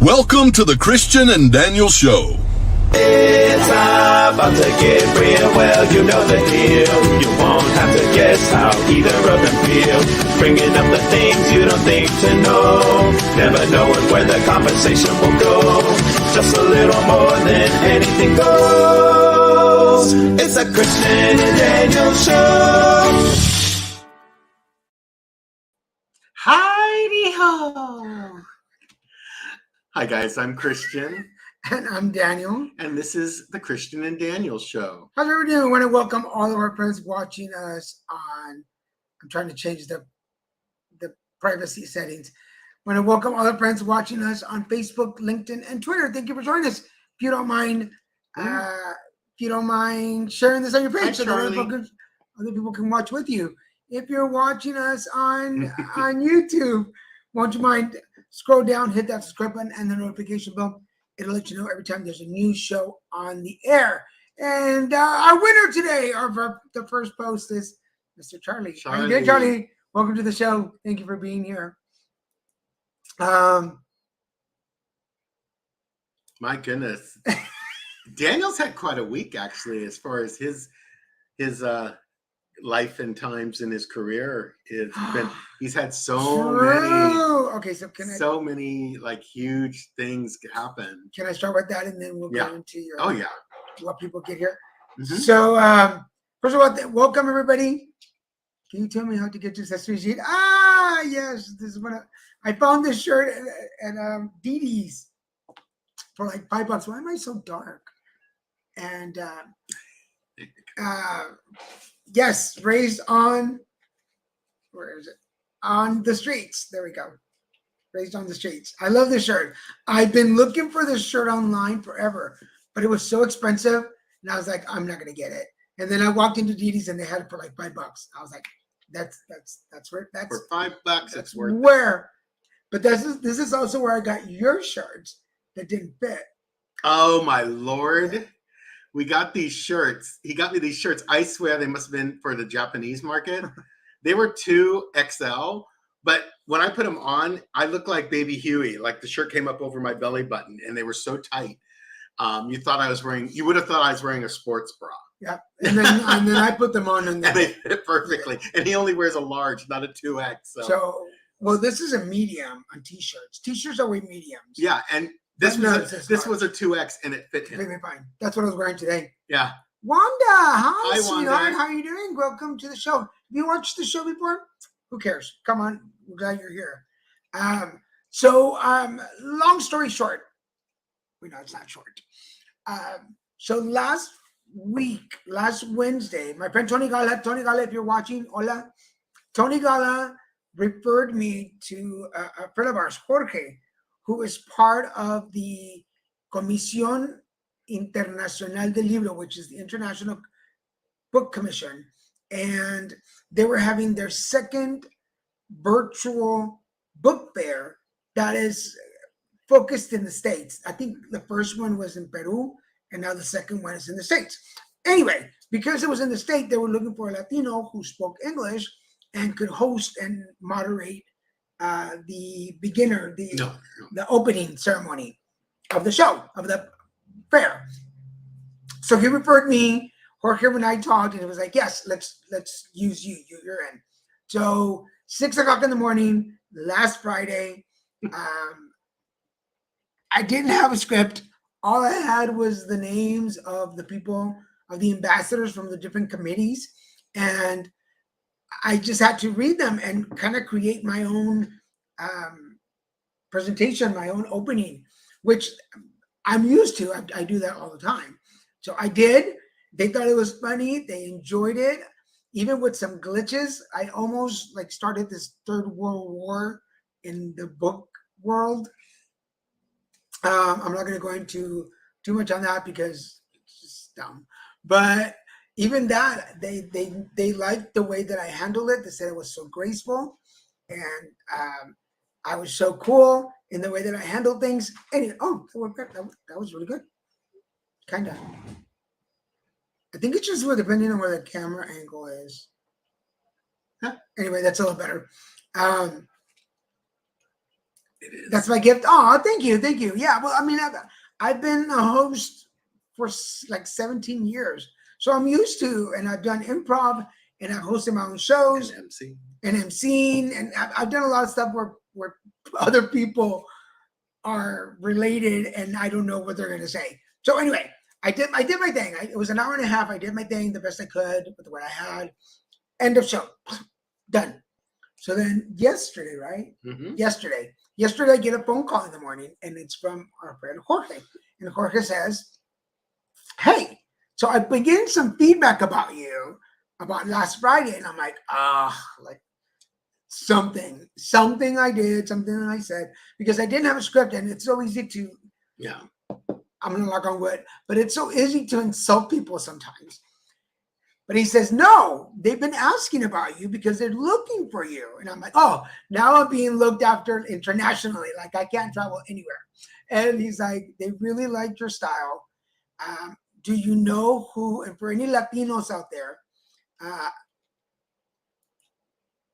Welcome to the Christian and Daniel Show. It's about to get real, well, you know the deal. You won't have to guess how either of them feel. Bringing up the things you don't think to know. Never knowing where the conversation will go. Just a little more than anything goes. It's a Christian and Daniel Show. Hi-de-ho! Hi guys, I'm Christian. And I'm Daniel. And this is the Christian and Daniel Show. How's everyone doing? I want to welcome all of our friends watching us on, I'm trying to change the privacy settings. I want to welcome all our friends watching us on Facebook, LinkedIn, and Twitter. Thank you for joining us. If you don't mind, sharing this on your page so that other people can watch with you. If you're watching us on YouTube, won't you mind scroll down, hit that subscribe button and the notification bell. It'll let you know every time there's a new show on the air. And our winner today of the first post is Mr. Charlie. How you doing, Charlie? Welcome to the show. Thank you for being here. My goodness. Daniel's had quite a week, actually, as far as his life and times in his career. He's had so many like huge things happen. Can I start with that and then we'll go into your what people get here? Mm-hmm. So first of all, welcome everybody. Can you tell me how to get to Sesame Street? Yes, this is when I found this shirt at DD's for like $5. Why am I so dark? And yes, raised on, where is it? On the streets. There we go. Raised on the streets. I love this shirt. I've been looking for this shirt online forever, but it was so expensive. And I was like, I'm not going to get it. And then I walked into DD's and they had it for like $5. I was like, that's where that's for $5. It's worth where. But this is also where I got your shirts that didn't fit. Oh my Lord. We got these shirts. He got me these shirts. I swear they must have been for the Japanese market. They were 2XL, but when I put them on, I looked like Baby Huey. Like the shirt came up over my belly button, and they were so tight. You would have thought I was wearing a sports bra. Yeah, and then I put them on, and they fit perfectly. And he only wears a large, not a 2X. So well, this is a medium on t-shirts. T-shirts are way mediums. Yeah, and this was a 2X and it fit him. Fine. That's what I was wearing today. Yeah. Wanda, hi sweetheart. Wanda. How are you doing? Welcome to the show. Have you watched the show before? Who cares? Come on. We're glad you're here. Long story short. No, it's not short. So last Wednesday, my friend Tony Gala, if you're watching, hola. Tony Gala referred me to a friend of ours, Jorge, who is part of the Comisión Internacional del Libro, which is the International Book Commission. And they were having their second virtual book fair that is focused in the States. I think the first one was in Peru, and now the second one is in the States. Anyway, because it was in the States, they were looking for a Latino who spoke English and could host and moderate the opening ceremony of the show, of the fair. So he referred me. Jorge and I talked, and it was like, yes, let's use you. You're in. So 6:00 in the morning, last Friday, I didn't have a script. All I had was the names of the people, of the ambassadors from the different committees, and I just had to read them and kind of create my own presentation, my own opening, which I'm used to. I do that all the time. So I did. They thought it was funny. They enjoyed it, even with some glitches. I almost like started this Third World War in the book world. I'm not going to go into too much on that because it's just dumb. But even that, they liked the way that I handled it. They said it was so graceful, and I was so cool in the way that I handled things. Anyway, that was really good. Kind of. I think it's just depending on where the camera angle is. Anyway, that's a little better. It is. That's my gift. Oh, thank you. Yeah, well, I mean, I've been a host for like 17 years. So I'm used to, and I've done improv, and I've hosted my own shows An MC. and emceeing, and I've done a lot of stuff where other people are related, and I don't know what they're gonna say. So anyway, I did my thing. It was an hour and a half. I did my thing the best I could with what I had. End of show. Done. So then yesterday, right? Mhm. Yesterday, I get a phone call in the morning, and it's from our friend Jorge. And Jorge says, "Hey, so I've been getting some feedback about you about last Friday." And I'm like, like something I did, something that I said, because I didn't have a script, and it's so easy to, Yeah. I'm gonna knock on wood, but it's so easy to insult people sometimes. But he says, "No, they've been asking about you because they're looking for you." And I'm like, "Oh, now I'm being looked after internationally. Like I can't travel anywhere." And he's like, "They really liked your style. Do you know who?" And for any Latinos out there,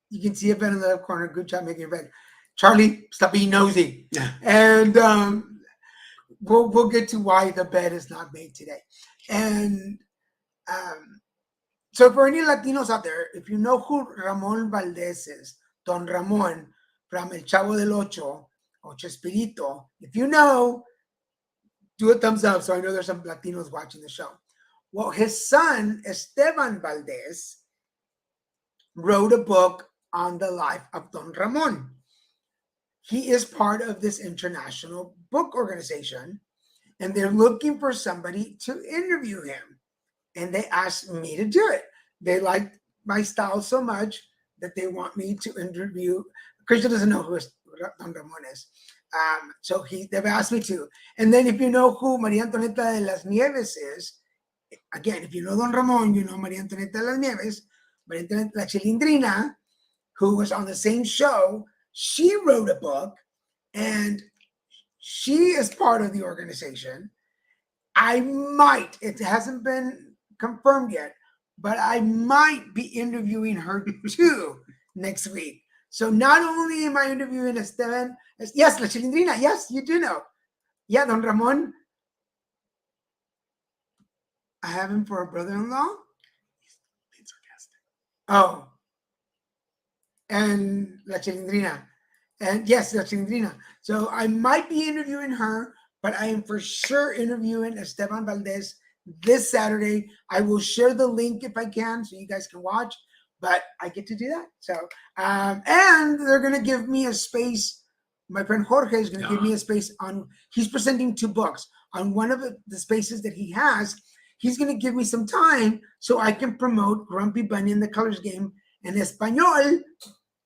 you can see it in the left corner. Good job making it red. Charlie, stop being nosy. And we'll get to why the bed is not made today. And so for any Latinos out there, if you know who Ramon Valdez is, Don Ramon from El Chavo del Ocho or Chespirito, if you know, do a thumbs up so I know there's some Latinos watching the show. Well, his son, Esteban Valdez, wrote a book on the life of Don Ramon. He is part of this international book organization, and they're looking for somebody to interview him. And they asked me to do it. They liked my style so much that they want me to interview. Christian doesn't know who Don Ramon is. So they've asked me to. And then if you know who María Antonieta de las Nieves is, again, if you know Don Ramon, you know María Antonieta de las Nieves, María Antonieta La Chilindrina, who was on the same show. She wrote a book, and she is part of the organization. I might, it hasn't been confirmed yet, but I might be interviewing her too next week. So not only am I interviewing Esteban, yes, La Chilindrina, yes, you do know. Yeah, Don Ramon. I have him for a brother-in-law. Being sarcastic. Oh. And La Chilindrina. And yes, La Chilindrina. So I might be interviewing her, but I am for sure interviewing Esteban Valdez this Saturday. I will share the link if I can so you guys can watch, but I get to do that. So, and they're going to give me a space. My friend Jorge is going to give me a space on, he's presenting 2 books. On one of the spaces that he has, he's going to give me some time so I can promote Grumpy Bunny in the Colors Game in Espanol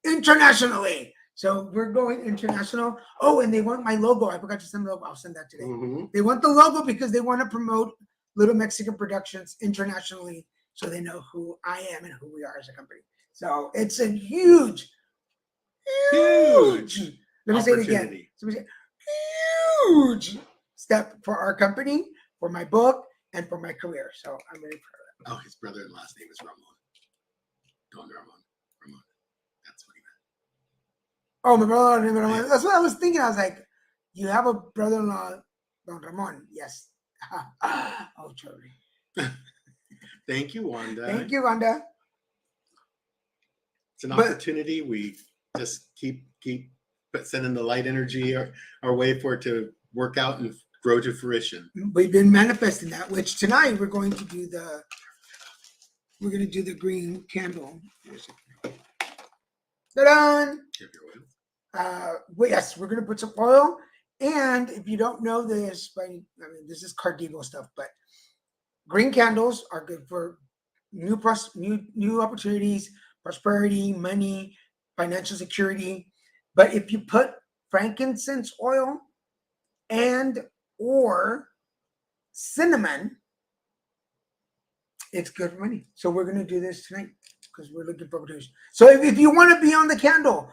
internationally. So we're going international. Oh, and they want my logo. I forgot to send the logo. I'll send that today. Mhm. They want the logo because they want to promote Little Mexican Productions internationally so they know who I am and who we are as a company. So it's a huge. Let me say it again. Opportunity. So we say, huge step for our company, for my book, and for my career. So I'm really proud of Oh, his brother-in-law's name is Ramon. Don Ramon. Ramon. That's what he meant. Oh, my brother-in-law. That's what I was thinking. I was like, you have a brother-in-law, Don Ramon. Yes. Oh, Charlie. Thank you, Wanda. Thank you, Wanda. It's an But- opportunity. We just keep sending the light energy our way for it to work out and grow to fruition. We've been manifesting that, which tonight we're going to do the green candle. Ta-da! If you're with. Well, yes, we're going to put some oil. And if you don't know this, this is Cardivo stuff, but green candles are good for new opportunities, prosperity, money, financial security. But if you put frankincense oil and or cinnamon, it's good for money. So we're going to do this tonight because we're looking for opportunities. So if you want to be on the candle,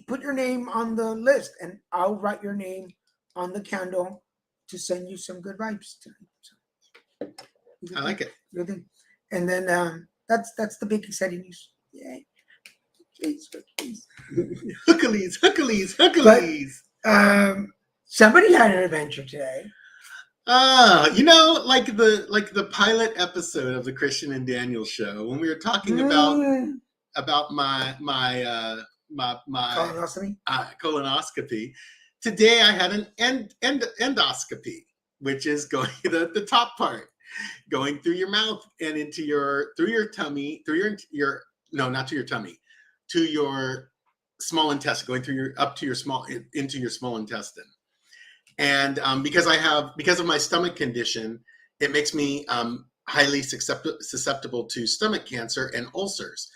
put your name on the list and I'll write your name on the candle to send you some good vibes tonight. So, I like it. good thing. And then that's the big exciting news. Yay. Hercules, Hercules. Hercules. Somebody had an adventure today. Like the pilot episode of the Christian and Daniel show when we were talking about my Colonoscopy. colonoscopy. Today I had an endoscopy, which is going the top part, going through your mouth and into through your tummy, through your no, not to your tummy, to your small intestine, going through into your small intestine. And because of my stomach condition, it makes me highly susceptible to stomach cancer and ulcers.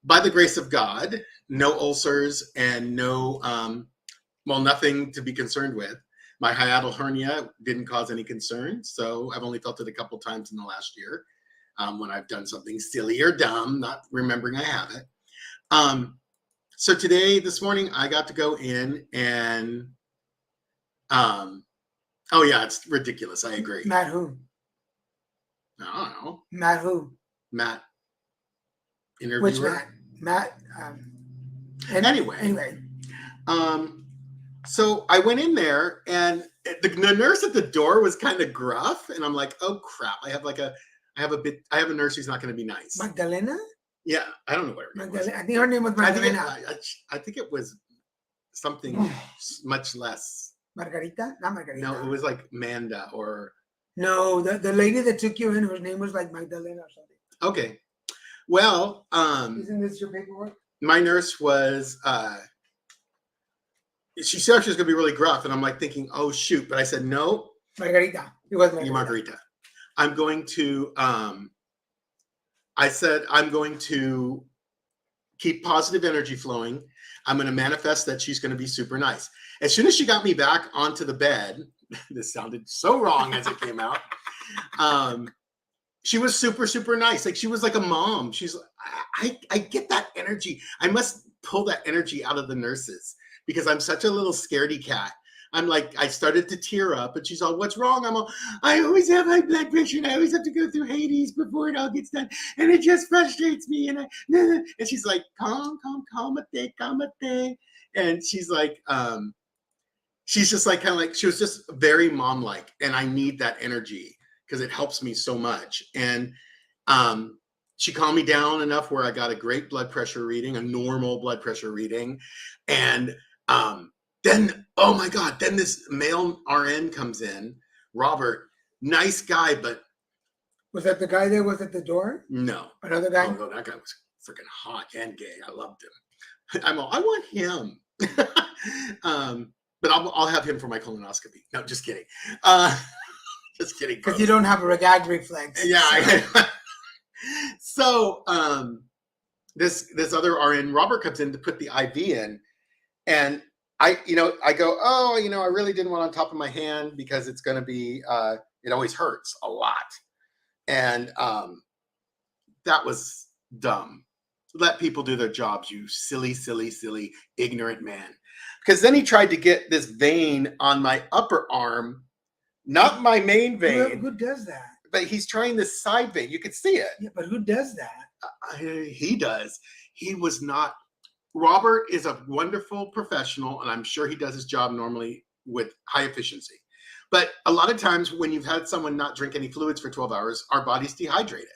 By the grace of God, no ulcers and no, nothing to be concerned with. My hiatal hernia didn't cause any concern, so I've only felt it a couple times in the last year when I've done something silly or dumb, not remembering I have it. So this morning, I got to go in and, it's ridiculous. I agree. Matt who? I don't know. Matt who? Matt. Interviewer. Which Matt? Matt. Anyway. So I went in there, and the nurse at the door was kind of gruff, and I'm like, oh crap! I have a nurse who's not going to be nice. Magdalena. Yeah, I don't know what her name was. I think her name was Magdalena. I think it was something much less. Margarita? Not Margarita. No, it was like Manda or. No, the lady that took you in, her name was like Magdalena or something. Okay. Well, isn't this your paperwork? My nurse was, she said she was going to be really gruff, and I'm like thinking, oh shoot, but I said, no. Margarita. It was Margarita. Margarita. I'm going to, I said, I'm going to keep positive energy flowing. I'm going to manifest that she's going to be super nice. As soon as she got me back onto the bed, this sounded so wrong as it came out. She was super, super nice. Like she was like a mom. She's, I get that energy. I must pull that energy out of the nurses because I'm such a little scaredy cat. I'm like, I started to tear up, and she's all, "What's wrong?" I'm all, "I always have high blood pressure, and I always have to go through Hades before it all gets done, and it just frustrates me." And she's like, calmate. And she's like, she's just like, kind of like, she was just very mom-like, and I need that energy because it helps me so much. And she calmed me down enough where I got a great blood pressure reading, a normal blood pressure reading, and then, oh my God, then this male RN comes in, Robert, nice guy, but. Was that the guy that was at the door? No. Another guy? Oh, no, that guy was freaking hot and gay. I loved him. I want him. But I'll have him for my colonoscopy. No, just kidding. Just kidding. Because you don't have a gag reflex. Yeah. So this other RN, Robert, comes in to put the IV in, and I go, oh, I really didn't want on top of my hand because it's going to be, it always hurts a lot. And that was dumb. Let people do their jobs, you silly, ignorant man. Because then he tried to get this vein on my upper arm, not my main vein. Who does that? But he's trying this side vein. You could see it. Yeah, but who does that? He does. He was not. Robert is a wonderful professional, and I'm sure he does his job normally with high efficiency. But a lot of times when you've had someone not drink any fluids for 12 hours, our body's dehydrated.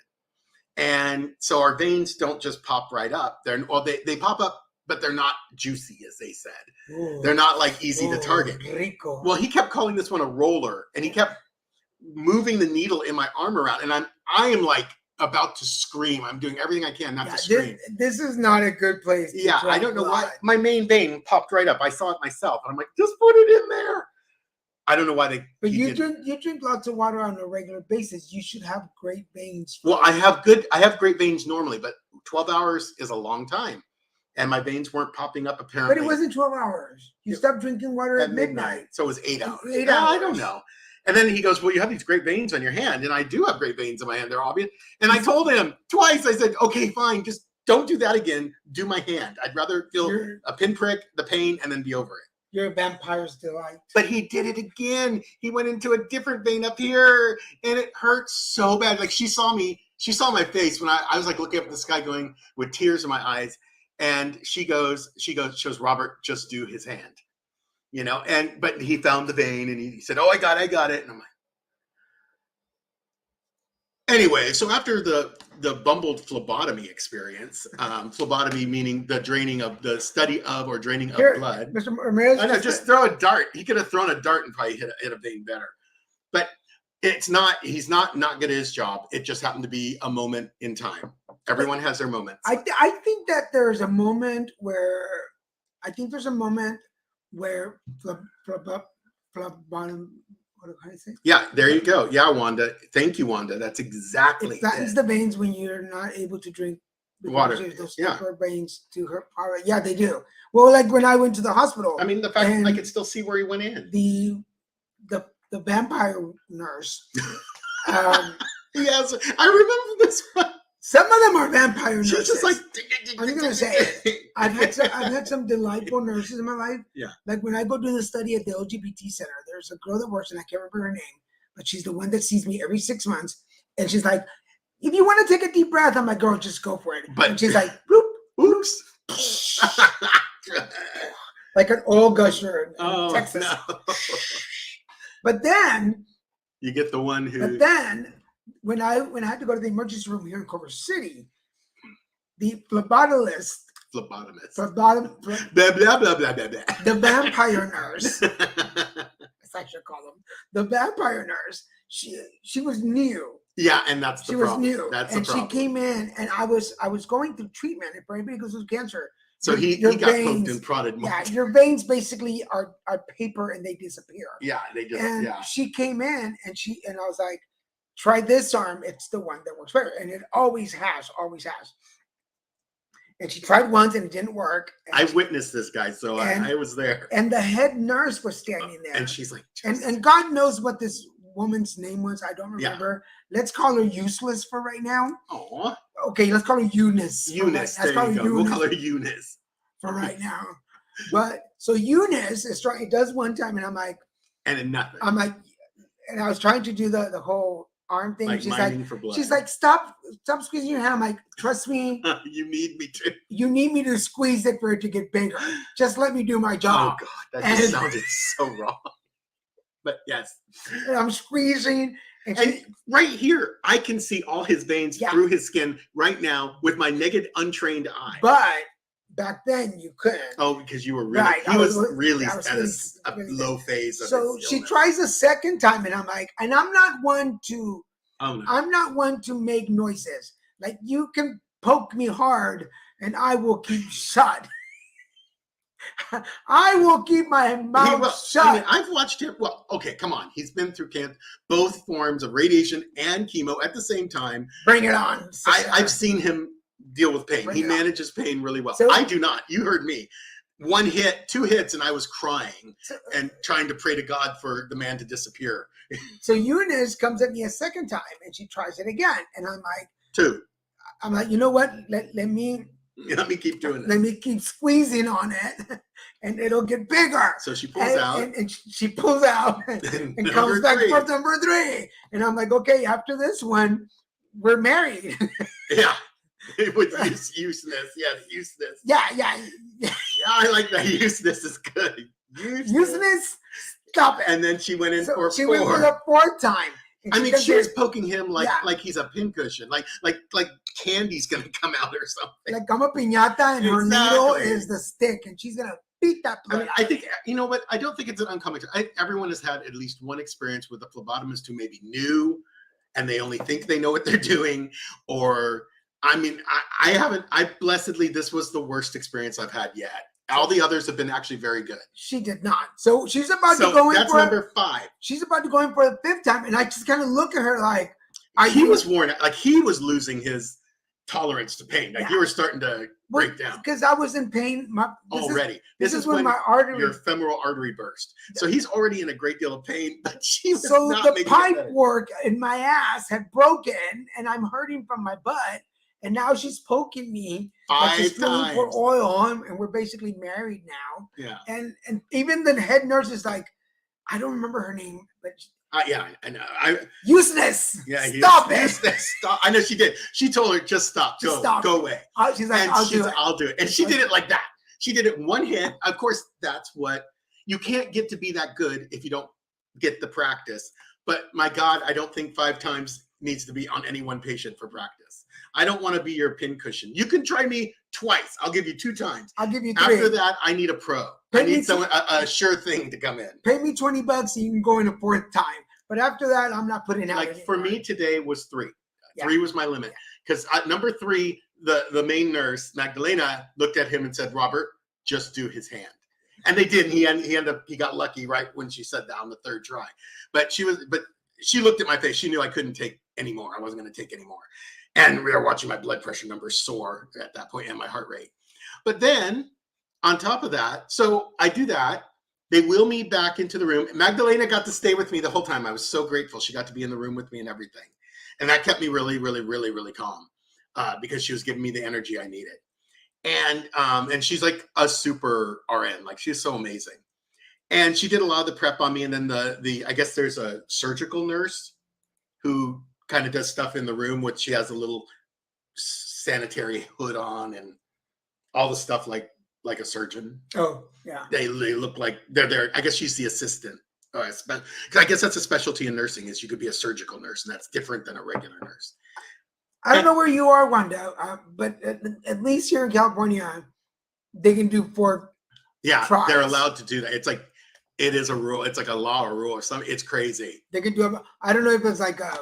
And so our veins don't just pop right up. They pop up, but they're not juicy, as they said. Ooh. They're not like easy to target. Rico. Well, he kept calling this one a roller, and he kept moving the needle in my arm around, and I am like about to scream. I'm doing everything I can not to scream. This is not a good place. Yeah, I don't know why. My main vein popped right up. I saw it myself, and I'm like, just put it in there. I don't know why they. But you drink lots of water on a regular basis. You should have great veins. Well, I have great veins normally, but 12 hours is a long time, and my veins weren't popping up apparently. But it wasn't 12 hours. You stopped drinking water at midnight. So it was 8 hours. 8 hours. I don't know. And then he goes, well, you have these great veins on your hand. And I do have great veins on my hand. They're obvious. And I told him twice, I said, okay, fine. Just don't do that again. Do my hand. I'd rather feel a pinprick, the pain, and then be over it. You're a vampire's delight. But he did it again. He went into a different vein up here, and it hurt so bad. Like she saw my face when I was like looking up at the sky going with tears in my eyes. And she goes, shows Robert just do his hand, you know, but he found the vein and he said, oh, I got it. And I'm like, anyway, so after the bumbled phlebotomy experience, phlebotomy meaning the draining of the study of or draining of blood. Mr. Ramirez, I know, just throw a dart. He could have thrown a dart and probably hit a vein better. But he's not good at his job. It just happened to be a moment in time. Everyone has their moments. I think that there's a moment where what can I say? Yeah, there you go. Yeah, Wanda. Thank you, Wanda. That's exactly It flattens the veins when you're not able to drink water. Those Yeah. veins to hurt. Yeah, they do. Well, like when I went to the hospital. I mean, the fact I could still see where he went in. The vampire nurse. Yes, I remember this one. Some of them are vampire nurses. She's just like, I'm gonna say it. I've had some delightful nurses in my life. Yeah. Like when I go do the study at the LGBT center, there's a girl that works, and I can't remember her name, but she's the one that sees me every 6 months, and she's like, "If you want to take a deep breath," I'm like, "Girl, just go for it." And she's like, "Bloop, oops." like an oil gusher in Texas. No. But then You get the one who. But then, when I had to go to the emergency room here in Culver City, the phlebotomist, Blah, blah, blah, the blah, blah, blah, blah. vampire nurse, as I should call them, the vampire nurse, she was new. Yeah, and that's the She problem. was new, That's and the problem. she came in, and I was going through treatment. If anybody goes through cancer, So he your got veins- poked and prodded more. Yeah, your veins basically are paper and they disappear. Yeah, they just And she came in and I was like, try this arm. It's the one that works better. And it always has. And she tried once and it didn't work. I witnessed this guy, so I was there. And the head nurse was standing there. And she's like, and God knows what this woman's name was. I don't Yeah. remember. Let's call her Useless for right now. oh, Okay, let's call her Eunice. Eunice. There you go. We'll call her Eunice. For right now. But so Eunice is trying, it does one time, and I'm like, And nothing. and I was trying to do the whole arm thing. Like She's mining like, for blood. stop squeezing your hand. I'm like, trust me, You need me to. you need me to squeeze it for it to get bigger. Just let me do my Oh job. God, that just And- sounded so wrong. But yes, And I'm squeezing, and and right here, I can see all his veins Yeah. through his skin right now with my naked, untrained eye. but back then you couldn't. Oh, because you were really, Right, he I was was- really I was at really- a really- low phase of So his she illness. tries a second time, and I'm like, and I'm not one to make noises. Like you can poke me hard, and I will keep shut. I will keep my mouth shut. I mean, I've watched him. Well, okay, come on. He's been through both forms of radiation and chemo at the same time. Bring it on. I've seen him deal with pain. Bring He it on. manages pain really well. So- I do not. You heard me. 1 hit, 2 hits, and I was crying and trying to pray to God for the man to disappear. So Eunice comes at me a second time, and she tries it again, and I'm 2. like, you know what? Let me Let me keep doing this. keep squeezing on it, and it'll get bigger. So she pulls out. and she pulls out and Number comes back 3. for number 3, and I'm like, okay, after this one, we're married. Yeah. With useless. Yes, useless. yeah. Yeah, I like that. Useless is good. Useless. Stop it. And then she went in So for she 4. went for the 4th time. and I mean, comes she in was poking him like Yeah. like he's a pincushion, like candy's gonna come out or something. like I'm a piñata, and her needle Exactly. is the stick, and she's gonna beat that. I mean, blood I out. think you know what? I don't think it's an uncommon. Everyone has had at least one experience with a phlebotomist who maybe knew, and they only think they know what they're doing, or I mean, I haven't. Blessedly, this was the worst experience I've had yet. All the others have been actually very good. She did not. So she's about to So go in that's for. number 5. She's about to go in for the 5th time, and I just kind of look at her like, He was worn out. Like he was losing his tolerance to pain. Like Yeah. you were starting to break down because I was in pain. already. This is when my artery. your femoral artery burst. So he's already in a great deal of pain, but she was So not the making it pipe better. work in my ass had broken, and I'm hurting from my butt. And now she's poking me. Like 5 she's filling times. for oil, and we're basically married now. Yeah. And even the head nurse is like, I don't remember her name, but Yeah, I know. Useless. Yeah, Stop it. Stop. I know she did. She told her, just stop. Just Go, stop. go away. She's like, And I'll she's do like, it. I'll do it. And she did it like that. She did it one hit. Of course, that's what you can't get to be that good if you don't get the practice. But my God, I don't think 5 times needs to be on any one patient for practice. I don't want to be your pincushion. You can try me twice. I'll give you 2 times. I'll give you 3. After that, I need a pro. Pay I me need someone a sure thing to come in. Pay me $20 and you can go in a 4th time. But after that, I'm not putting out. Like for me today was 3. Yeah. 3 was my limit. Because number 3, the main nurse, Magdalena, looked at him and said, Robert, just do his hand. And they did. And he got lucky right when she said that on the 3rd try. But she looked at my face. She knew I couldn't take anymore. I wasn't going to take anymore. And we were watching my blood pressure numbers soar at that point and my heart rate. But then on top of that, so I do that. They wheel me back into the room. Magdalena got to stay with me the whole time. I was so grateful. She got to be in the room with me and everything. And that kept me really, really, really, really calm because she was giving me the energy I needed. And she's like a super RN. Like she's so amazing. And she did a lot of the prep on me. And then I guess there's a surgical nurse who kind of does stuff in the room, which she has a little sanitary hood on and all the stuff like a surgeon. Oh, yeah. They look like they're there. I guess she's the assistant. Because I guess that's a specialty in nursing is you could be a surgical nurse, and that's different than a regular nurse. I don't know where you are, Wanda, but at least here in California, they can do 4 Yeah, tries. They're allowed to do that. It's like it is a rule. It's like a law or rule or something. It's crazy. They can do. I don't know if it's like a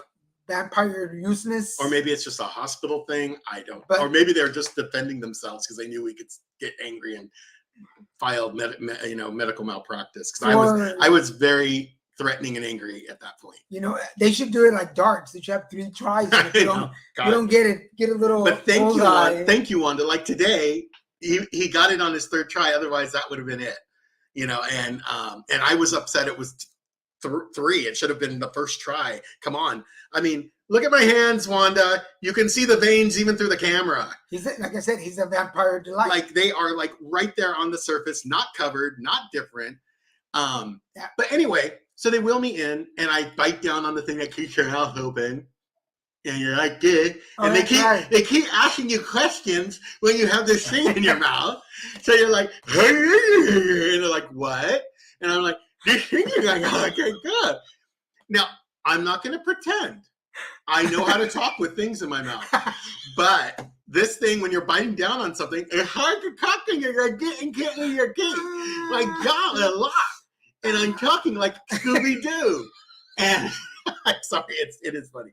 vampire useness, Or maybe it's just a hospital thing. I don't. But- or maybe they're just defending themselves because they knew we could get angry and file medical malpractice. Because I was very threatening and angry at that point. You know, they should do it like darts. They should have 3 tries. And if you don't get it, get a little. But bullseye. thank you, Wanda. Like today, he got it on his 3rd try. Otherwise, that would have been it. You know, and I was upset. It was 3. It should have been the 1st try. Come on. I mean, look at my hands, Wanda. You can see the veins even through the camera. Like I said, he's a vampire delight. Like they are like right there on the surface, not covered, not different. But anyway, so they wheel me in and I bite down on the thing that keeps your mouth open. And you're like, good. And they keep asking you questions when you have this thing in your mouth. So you're like, hey, and they're like, what? And I'm like, this thing is like, okay, good. Now, I'm not going to pretend I know how to talk with things in my mouth. But this thing, when you're biting down on something, it's hard to talk and you're getting your teeth. Like, God, a lot. And I'm talking like Scooby-Doo. And I'm sorry, it is funny.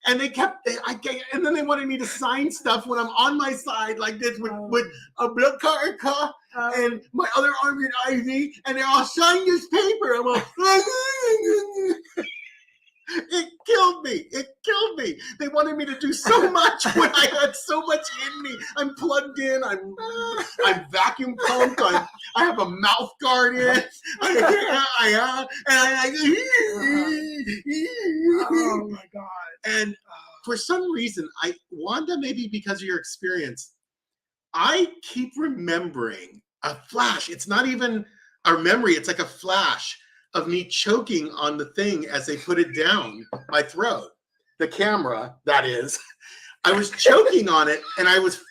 And and then they wanted me to sign stuff when I'm on my side like this with a blood clot and my other arm in IV, and they're all sign this paper. I'm like, it killed me. It killed me. They wanted me to do so much when I had so much in me. I'm plugged in. I'm vacuum pumped. I have a mouth guard in. Oh my God. And for some reason, Wanda, maybe because of your experience, I keep remembering a flash. It's not even a memory. It's like a flash of me choking on the thing as they put it down my throat. The camera, that is. I was choking on it and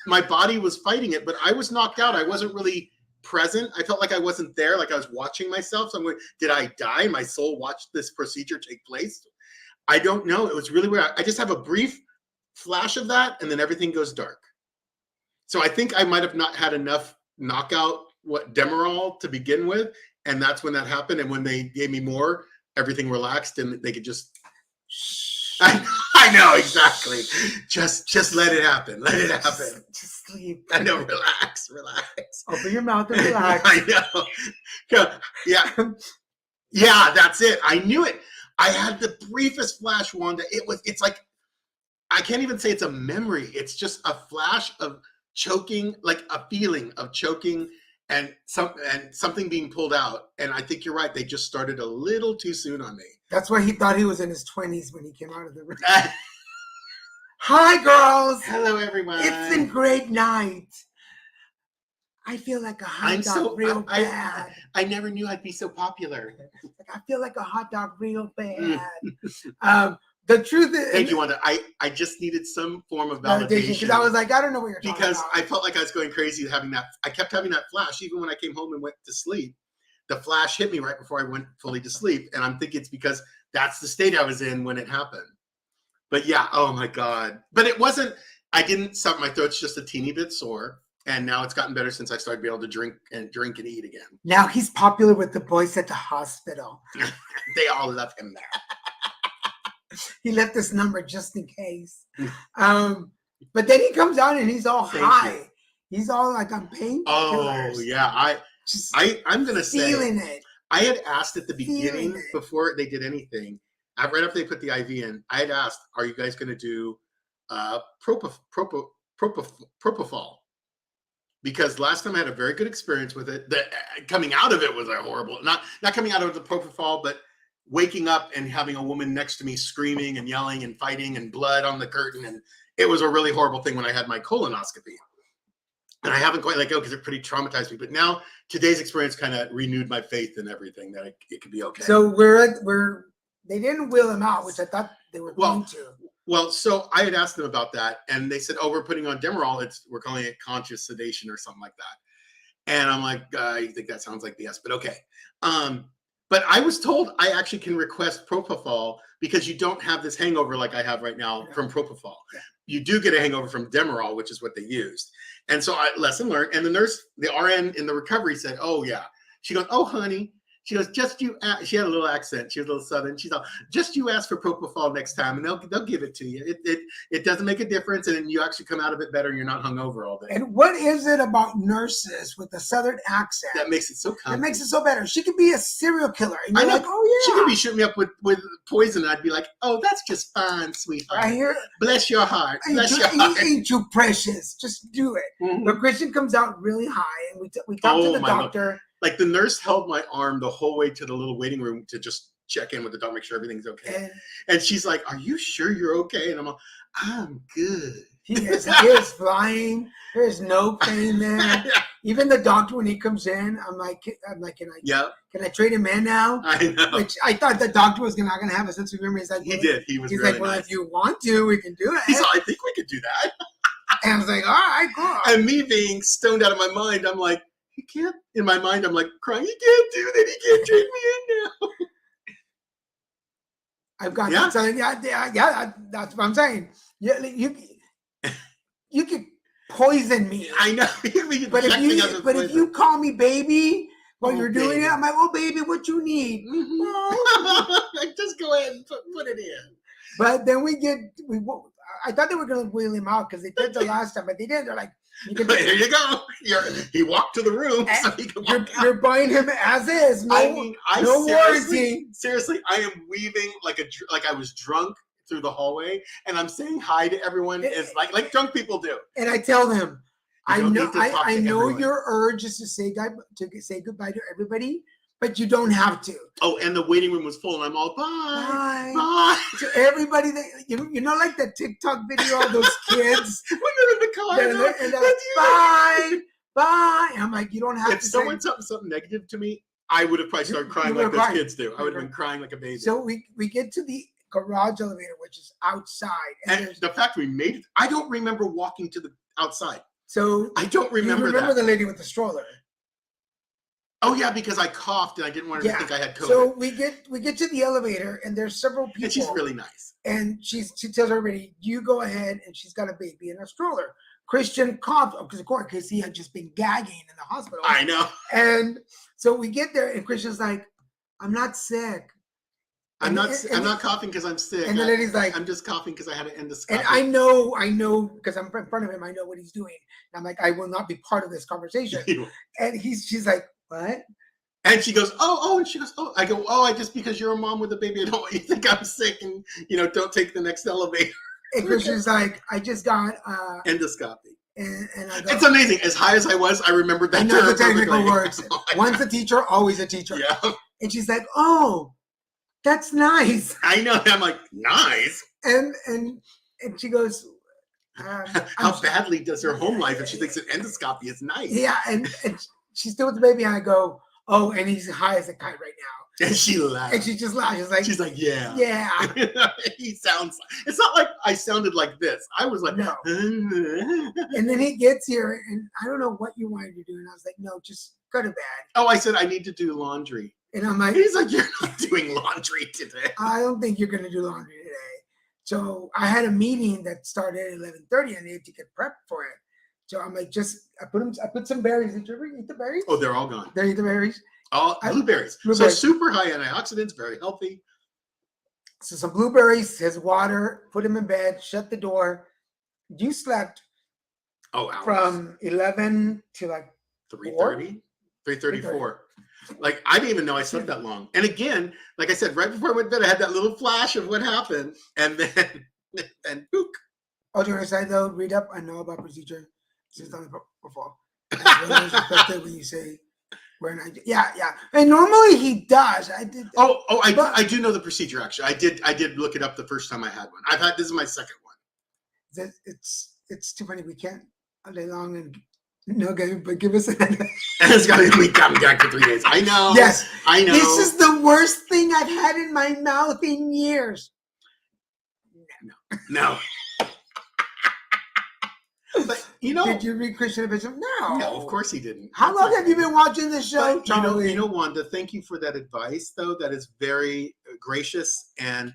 my body was fighting it, but I was knocked out. I wasn't really present. I felt like I wasn't there, like I was watching myself. So I'm going, did I die? My soul watched this procedure take place? I don't know. It was really weird. I just have a brief flash of that and then everything goes dark. So I think I might have not had enough knockout Demerol to begin with. And that's when that happened. And when they gave me more, everything relaxed and they could just, I know, exactly. Just let it happen. Let it happen. Just sleep. I know, relax. Open your mouth and relax. I know. Yeah, that's it. I knew it. I had the briefest flash, Wanda. It's like, I can't even say it's a memory. It's just a flash of choking, like a feeling of choking and something being pulled out. And I think you're right. They just started a little too soon on me. That's why he thought he was in his 20s when he came out of the room. Hi, girls. Hello, everyone. It's been great night. I feel like a hot I'm dog so real I, bad. I never knew I'd be so popular. Like, I feel like a hot dog real Mm. bad. The truth is, Thank you, Wanda. I just needed some form of validation, because I validation was like, I don't know what you're talking because about. I felt like I was going crazy having that. I kept having that flash even when I came home and went to sleep. The flash hit me right before I went fully to sleep, and I'm thinking it's because that's the state I was in when it happened. But yeah, oh my God. But it wasn't, I didn't, my throat's just a teeny bit sore. And now it's gotten better since I started being able to drink and eat again. Now he's popular with the boys at the hospital. They all love him there. He left this number just in case. But then he comes out and he's all Thank high. you. He's all like on painkillers. Oh yeah, Just I'm gonna say feeling it. I had asked at the Feeling beginning it. before they did anything, right after they put the IV in, I had asked, "Are you guys gonna do propofol?" Because last time I had a very good experience with it. The coming out of it was a horrible, not coming out of the propofol, but waking up and having a woman next to me screaming and yelling and fighting and blood on the curtain. And it was a really horrible thing when I had my colonoscopy. And I haven't quite let go because it pretty traumatized me. But now today's experience kind of renewed my faith in everything that it could be okay. So they didn't wheel him out, which I thought they were going to. Well, so I had asked them about that, and they said, "Oh, we're putting on Demerol. We're calling it conscious sedation or something like that." And I'm like, "You think that sounds like BS?" But okay. But I was told I actually can request propofol because you don't have this hangover like I have right now from propofol. Yeah. You do get a hangover from Demerol, which is what they used. And so lesson learned. And the nurse, the RN in the recovery said, "Oh yeah." She goes, "Oh honey." She goes, she had a little accent. She was a little Southern. She's all, "Just you ask for propofol next time and they'll give it to you. It doesn't make a difference. And then you actually come out of it better and you're not hungover all day." And what is it about nurses with a Southern accent That makes it so that comfy. makes it so better? She could be a serial killer. And I you're know. like, oh She yeah. could be shooting me up with poison. And I'd be like, "Oh, that's just fine, sweetheart. Right here. Bless your heart. Bless your heart." Ain't you precious? Just do it. Mhm. But Christian comes out really high, and we talked to the my Lord. doctor. Like the nurse held my arm the whole way to the little waiting room to just check in with the doctor, make sure everything's okay. And she's like, "Are you sure you're okay?" And I'm like, "I'm good." He is flying. There's no pain there. Even the doctor, when he comes in, I'm like, can I trade him in now? I know. Which I thought the doctor was not gonna have a sense of humor. He's like, He did. He was He's really like, well, nice. if you want to, we can do it. He's like, "I think we could do that." And I was like, all right, cool. And me being stoned out of my mind, I'm like, "He can't." In my mind, I'm like crying, "He can't do that. He can't trade me in now." I've got Yeah. something. Yeah. That's what I'm saying. You could poison me. I know. But if you call me baby while Oh, you're doing baby. it, I'm like, oh baby, what you need? Like, just go ahead and put it in. But then I thought they were gonna wheel him out because they did the last time, but they didn't. They're like, you can, Here you go. He walked to the room so he could walk out. you're buying him as is. No, I mean, no warranty. Seriously, I am weaving like I was drunk through the hallway, and I'm saying hi to everyone as like drunk people do. And I tell them, You I don't know, need to talk I to know everyone. your urge is to say goodbye to everybody, but you don't have to. Oh, and the waiting room was full, and I'm all bye, Bye. bye. To everybody that you know, like the TikTok video of those kids. When they're in the car, And bye, bye. And I'm like, you don't have If to. someone said something negative to me, I would have probably started crying you like would've those cried. kids do. I would have been crying like a baby. So we get to the garage elevator, which is outside, and the fact we made it, I don't remember walking to the outside. so I don't remember, you remember that. the lady with the stroller. Oh yeah, because I coughed and I didn't want her Yeah. to think I had COVID. So we get to the elevator, and there's several people. and she's really nice. And she tells everybody, you go ahead, and she's got a baby in a stroller. Christian coughed because he had just been gagging in the hospital. I know. And so we get there, and Christian's like, I'm not sick. I'm And- not coughing because I'm sick. And the lady's like, I'm just coughing because I had an endoscopy. and I know, because I'm in front of him, I know what he's doing. And I'm like, I will not be part of this conversation. And she's like, what? And she goes, oh, and she goes, oh, I go, oh, I just because you're a mom with a baby, I don't want you to think I'm sick and don't take the next elevator. And Christian's like, I just got Endoscopy. and I go, It's amazing. As high as I was, I remembered that I know the term technical perfectly. words. Once a teacher, always a teacher. Yeah, And she's like, oh, that's nice. I know. I'm like, nice. And she goes, How badly does her home life if she thinks an endoscopy is nice? Yeah, and she's still with the baby, and I go, oh, and he's high as a kite right now. And she laughs. And she just laughs. She's like, yeah. yeah. He sounds, it's not like I sounded like this. I was like, No. And then he gets here, and I don't know what you wanted to do. And I was like, no, just go to bed. oh, I said, I need to do laundry. And I'm like, He's like, you're not doing laundry today. I don't think you're going to do laundry today. So I had a meeting that started at 11:30, and I need to get prepped for it. So I'm like, I put some berries. Did you ever eat the berries? Oh, they're all gone. Did you eat the berries? All blueberries. So Blueberries. super high antioxidants, very healthy. So some blueberries, his water, put him in bed, shut the door. You slept Oh, hours. from 11 to like 3:30, 3:34. Like, I didn't even know I slept that long. And again, like I said, right before I went to bed, I had that little flash of what happened, and then and book. Oh, to your side though, read up. I know about procedure. This is done before. When you say where yeah. And normally he does. I did. I do know the procedure. Actually, I did look it up the first time I had one. This is my second one. It's too funny. We can't all day long and no game, but give us an. It's got to be coming back for 3 days. I know. Yes, I know. This is the worst thing I've had in my mouth in years. No. But you know, did you read Christian Epistle? No. No, of course he didn't. How That's long not- have you been watching this show, But, Charlie? you know, Wanda, thank you for that advice, though. That is very gracious, and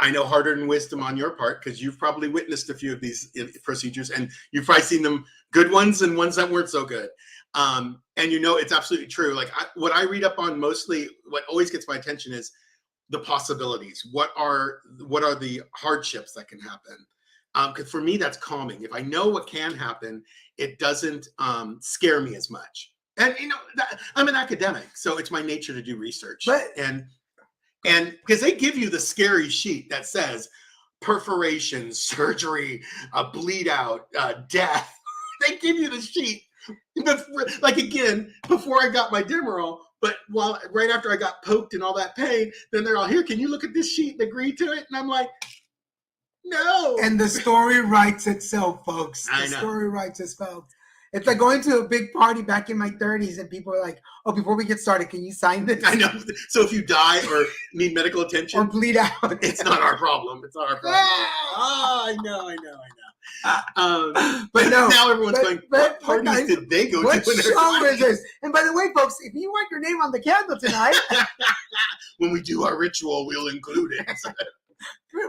I know harder than wisdom on your part, because you've probably witnessed a few of these procedures, and you've probably seen them, good ones and ones that weren't so good. And you know, it's absolutely true. Like what I read up on mostly, what always gets my attention is the possibilities. What are the hardships that can happen? Because for me, that's calming. If I know what can happen, it doesn't scare me as much. And you know, I'm an academic, so it's my nature to do research. But- and because they give you the scary sheet that says perforation, surgery, bleed out, death. They give you the sheet. Like again, before I got my Demerol, but right after I got poked and all that pain, then they're all here. Can you look at this sheet and agree to it? And I'm like, no. And the story writes itself, folks. I The know. story writes itself. It's like going to a big party back in my 30s, and people are like, "Oh, before we get started, can you sign this?" I know. So if you die or need medical Or attention, bleed out. it's not our problem. It's not our problem. Ah! I know. But no. Now everyone's but- going, but- what but parties guys, did they go What to in their show is 20s? this? And by the way, folks, if you want your name on the candle tonight, When we do our ritual, we'll include it.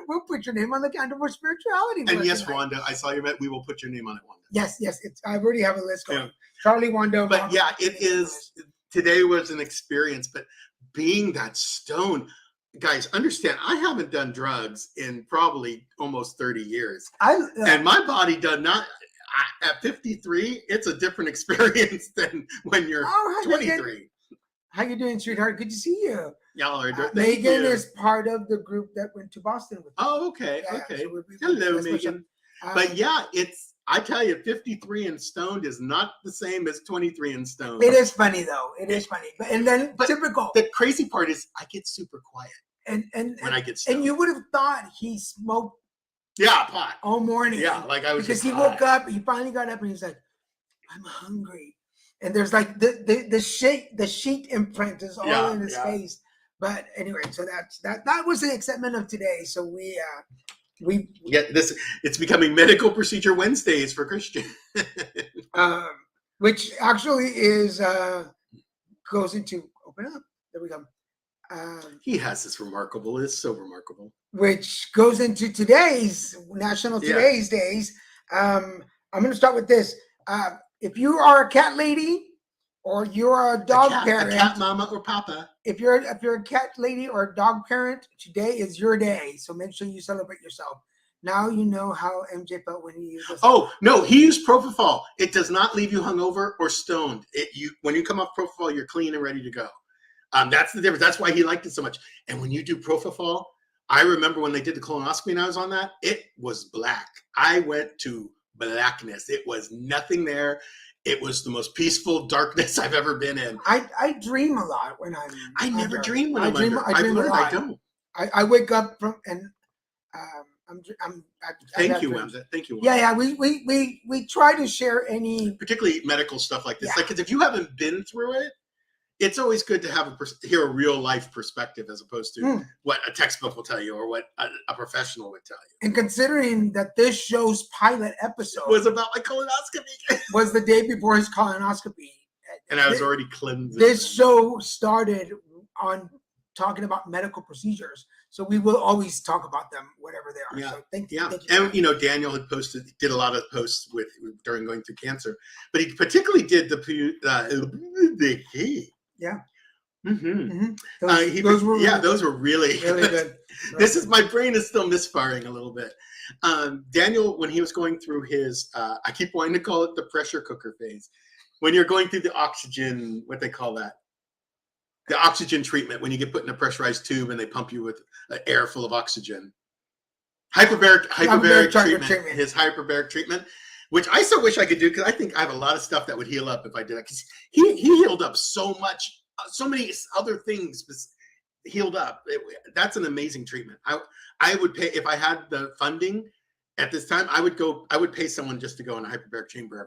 we'll put your name on the candle for spirituality. And work yes, tonight. Wanda, I saw your bet. We will put your name on it, Wanda. Yes. I already have a list going. Yeah. Charlie Wanda. But yeah, it is. Today was an experience, but being that stoned, guys, understand, I haven't done drugs in probably almost 30 years. And my body does not, at 53, it's a different experience than when you're Oh, hi, Megan. 23. How you doing, sweetheart? Good to see you. Y'all are thank Megan you. is part of the group that went to Boston with me. Oh, okay, Yeah, okay. so Hello, that's what's Megan. up. But yeah, I tell you, 53 and stoned is not the same as 23 and stoned. It is funny though. It is funny. But typical. The crazy part is I get super quiet And when I get stoned. and you would have thought he smoked yeah, pot. all morning. Yeah, like I was because just he woke high. up. He finally got up and he's like, "I'm hungry." And there's like the sheet imprint is all Yeah, in his yeah. face. But anyway, so that was the excitement of today. So we Yeah, it's becoming medical procedure Wednesdays for Christian. which actually is goes into open up. There we go. He has this remarkable. It's so remarkable. Which goes into today's National Yeah. Today's Days. I'm going to start with this. If you are a cat lady or you're a dog parent, a cat mama or papa. if you're a cat lady or a dog parent, today is your day. So make sure you celebrate yourself. Now you know how MJ felt when he used this. Oh no, he used propofol. It does not leave you hungover or stoned. When you come off propofol, you're clean and ready to go. That's the difference. That's why he liked it so much. And when you do propofol, I remember when they did the colonoscopy and I was on that, it was black. I went to blackness. It was nothing there. It was the most peaceful darkness I've ever been in. I dream a lot when I'm. I never under. dream when I I'm dream. under. I I've dream a learned I lot. don't. I wake up from Thank you, Wemza. Thank you. Yeah, we try to share any. Particularly medical stuff like this. Yeah. Like, because if you haven't been through it, it's always good to have hear a real life perspective as opposed to what a textbook will tell you or what a professional would tell you. And considering that this show's pilot episode Was about my colonoscopy. was the day before his colonoscopy, And I was already cleansing. this show started on talking about medical procedures, so we will always talk about them, whatever they are. Yeah. So thank Yeah, you. and you know, Daniel had did a lot of posts during going through cancer, but he particularly did the Yeah. Mm-hmm. Those were really really good. my brain is still misfiring a little bit. Daniel, when he was going through his, I keep wanting to call it the pressure cooker phase, when you're going through the oxygen, what they call that, the oxygen treatment, when you get put in a pressurized tube and they pump you with air full of oxygen. Hyperbaric treatment, his hyperbaric treatment, which I so wish I could do, because I think I have a lot of stuff that would heal up if I did that. Because he healed up so much, so many other things healed up. That's an amazing treatment. I would pay, if I had the funding at this time, I would pay someone just to go in a hyperbaric chamber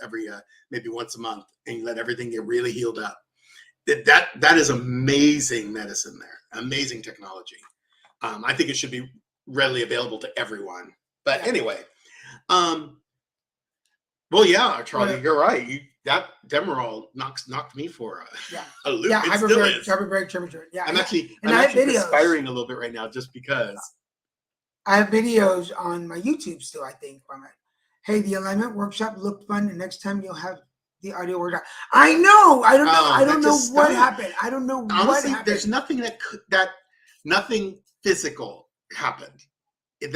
every maybe once a month and let everything get really healed up. That is amazing medicine there, amazing technology. I think it should be readily available to everyone. But anyway, well, yeah, Charlie, you're right. That Demerol knocked me for a loop. Yeah, hyperbaric temperature. Yeah, I'm actually videos. perspiring a little bit right now just because. I have videos on my YouTube still, I think, from it. Hey, the alignment workshop looked fun, and next time you'll have the audio workshop. I know. I don't know. I don't know what happened. I don't know what happened. There's nothing nothing physical happened. It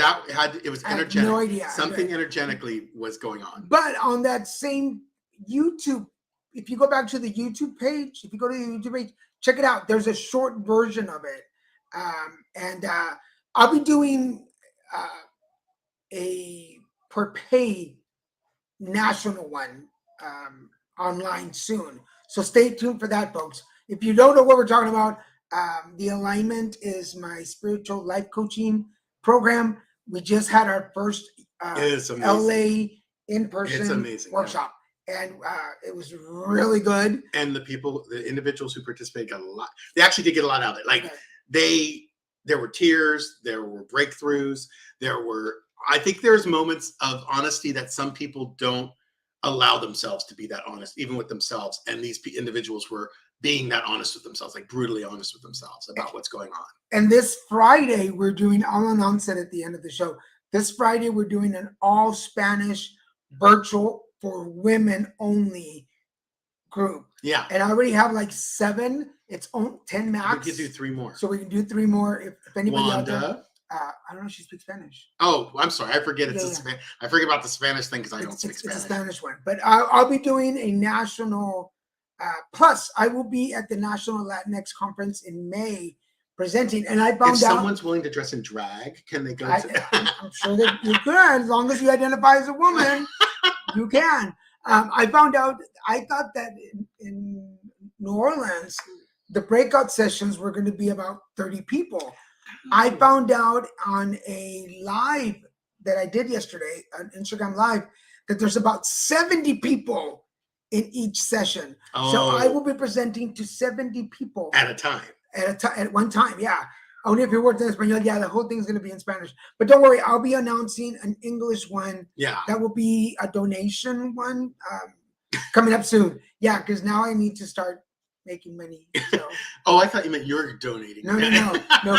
was energetic. I have no idea. Something energetically was going on. But on that same YouTube, if you go back to the YouTube page, check it out. There's a short version of it. And I'll be doing a per pay national one online soon. So stay tuned for that, folks. If you don't know what we're talking about, the alignment is my spiritual life coaching program. We just had our first LA in-person workshop, and it was really good. And the individuals who participated got a lot. They actually did get a lot out of it. Like there were tears, there were breakthroughs, I think there's moments of honesty that some people don't allow themselves to be that honest, even with themselves. And these individuals were being that honest with themselves, like brutally honest with themselves about what's going on. And this Friday, I'll announce it at the end of the show. This Friday, we're doing an all Spanish virtual for women only group. Yeah. And I already have like 7. It's 10 max. We can do 3 more. So we can do 3 more. If anybody Wanda. out there, I don't know if she speaks Spanish. Oh, I'm sorry. I forget I forget about the Spanish thing because I don't speak Spanish. It's a Spanish one. But I'll be doing a national, plus I will be at the National Latinx Conference in May presenting. And I found out. If someone's willing to dress in drag, can they go to I'm sure that you can, as long as you identify as a woman, you can. I found out, I thought that in New Orleans, the breakout sessions were going to be about 30 people. I found out on a live that I did yesterday, an Instagram live, that there's about 70 people in each session. Oh. So I will be presenting to 70 people. At a time. At one time, yeah. Only if you worked in Espanol, yeah, the whole thing's going to be in Spanish. But don't worry, I'll be announcing an English one. Yeah. That will be a donation one coming up soon. Yeah, because now I need to start making money. So. Oh, I thought you meant you're donating. No.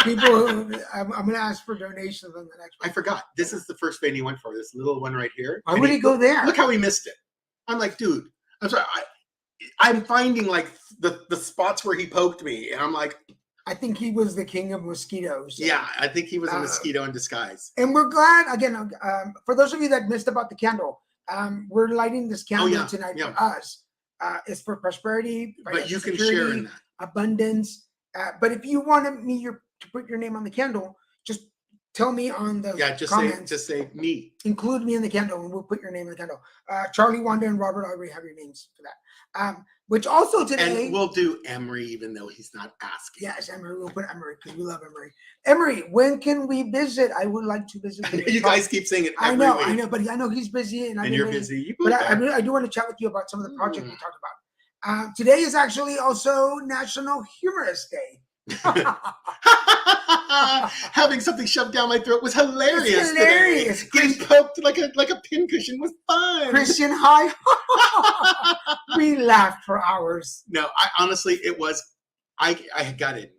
People, I'm going to ask for donations on the next one. I forgot. This is the first vein he went for. This little one right here. Why would he go there? Look how he missed it. I'm like, dude. I'm sorry. I'm finding like the spots where he poked me, and I'm like. I think he was the king of mosquitoes. Yeah, I think he was a mosquito in disguise. And we're glad, again, for those of you that missed about the candle, we're lighting this candle tonight for us. It's for prosperity, but you can share in that. Abundance. But if you wanted me to put your name on the candle, just tell me on the Yeah, just comments. say me. Include me in the candle, and we'll put your name in the candle. Charlie, Wanda, and Robert already have your names for that. Which also today, And we'll do Emery, even though he's not asking. yes, Emery. We'll put Emery because we love Emery. Emery, when can we visit? I would like to visit. I know with you Talk. guys keep saying it I every know, week. but I know he's busy, and You're busy. You But move I back. do want to chat with you about some of the projects we talked about. Today is actually also National Humorous Day. Having something shoved down my throat was hilarious. It's hilarious. Today. Getting poked like a pincushion was fun. Christian High. We laughed for hours. No, I honestly, it was. I gotta admit,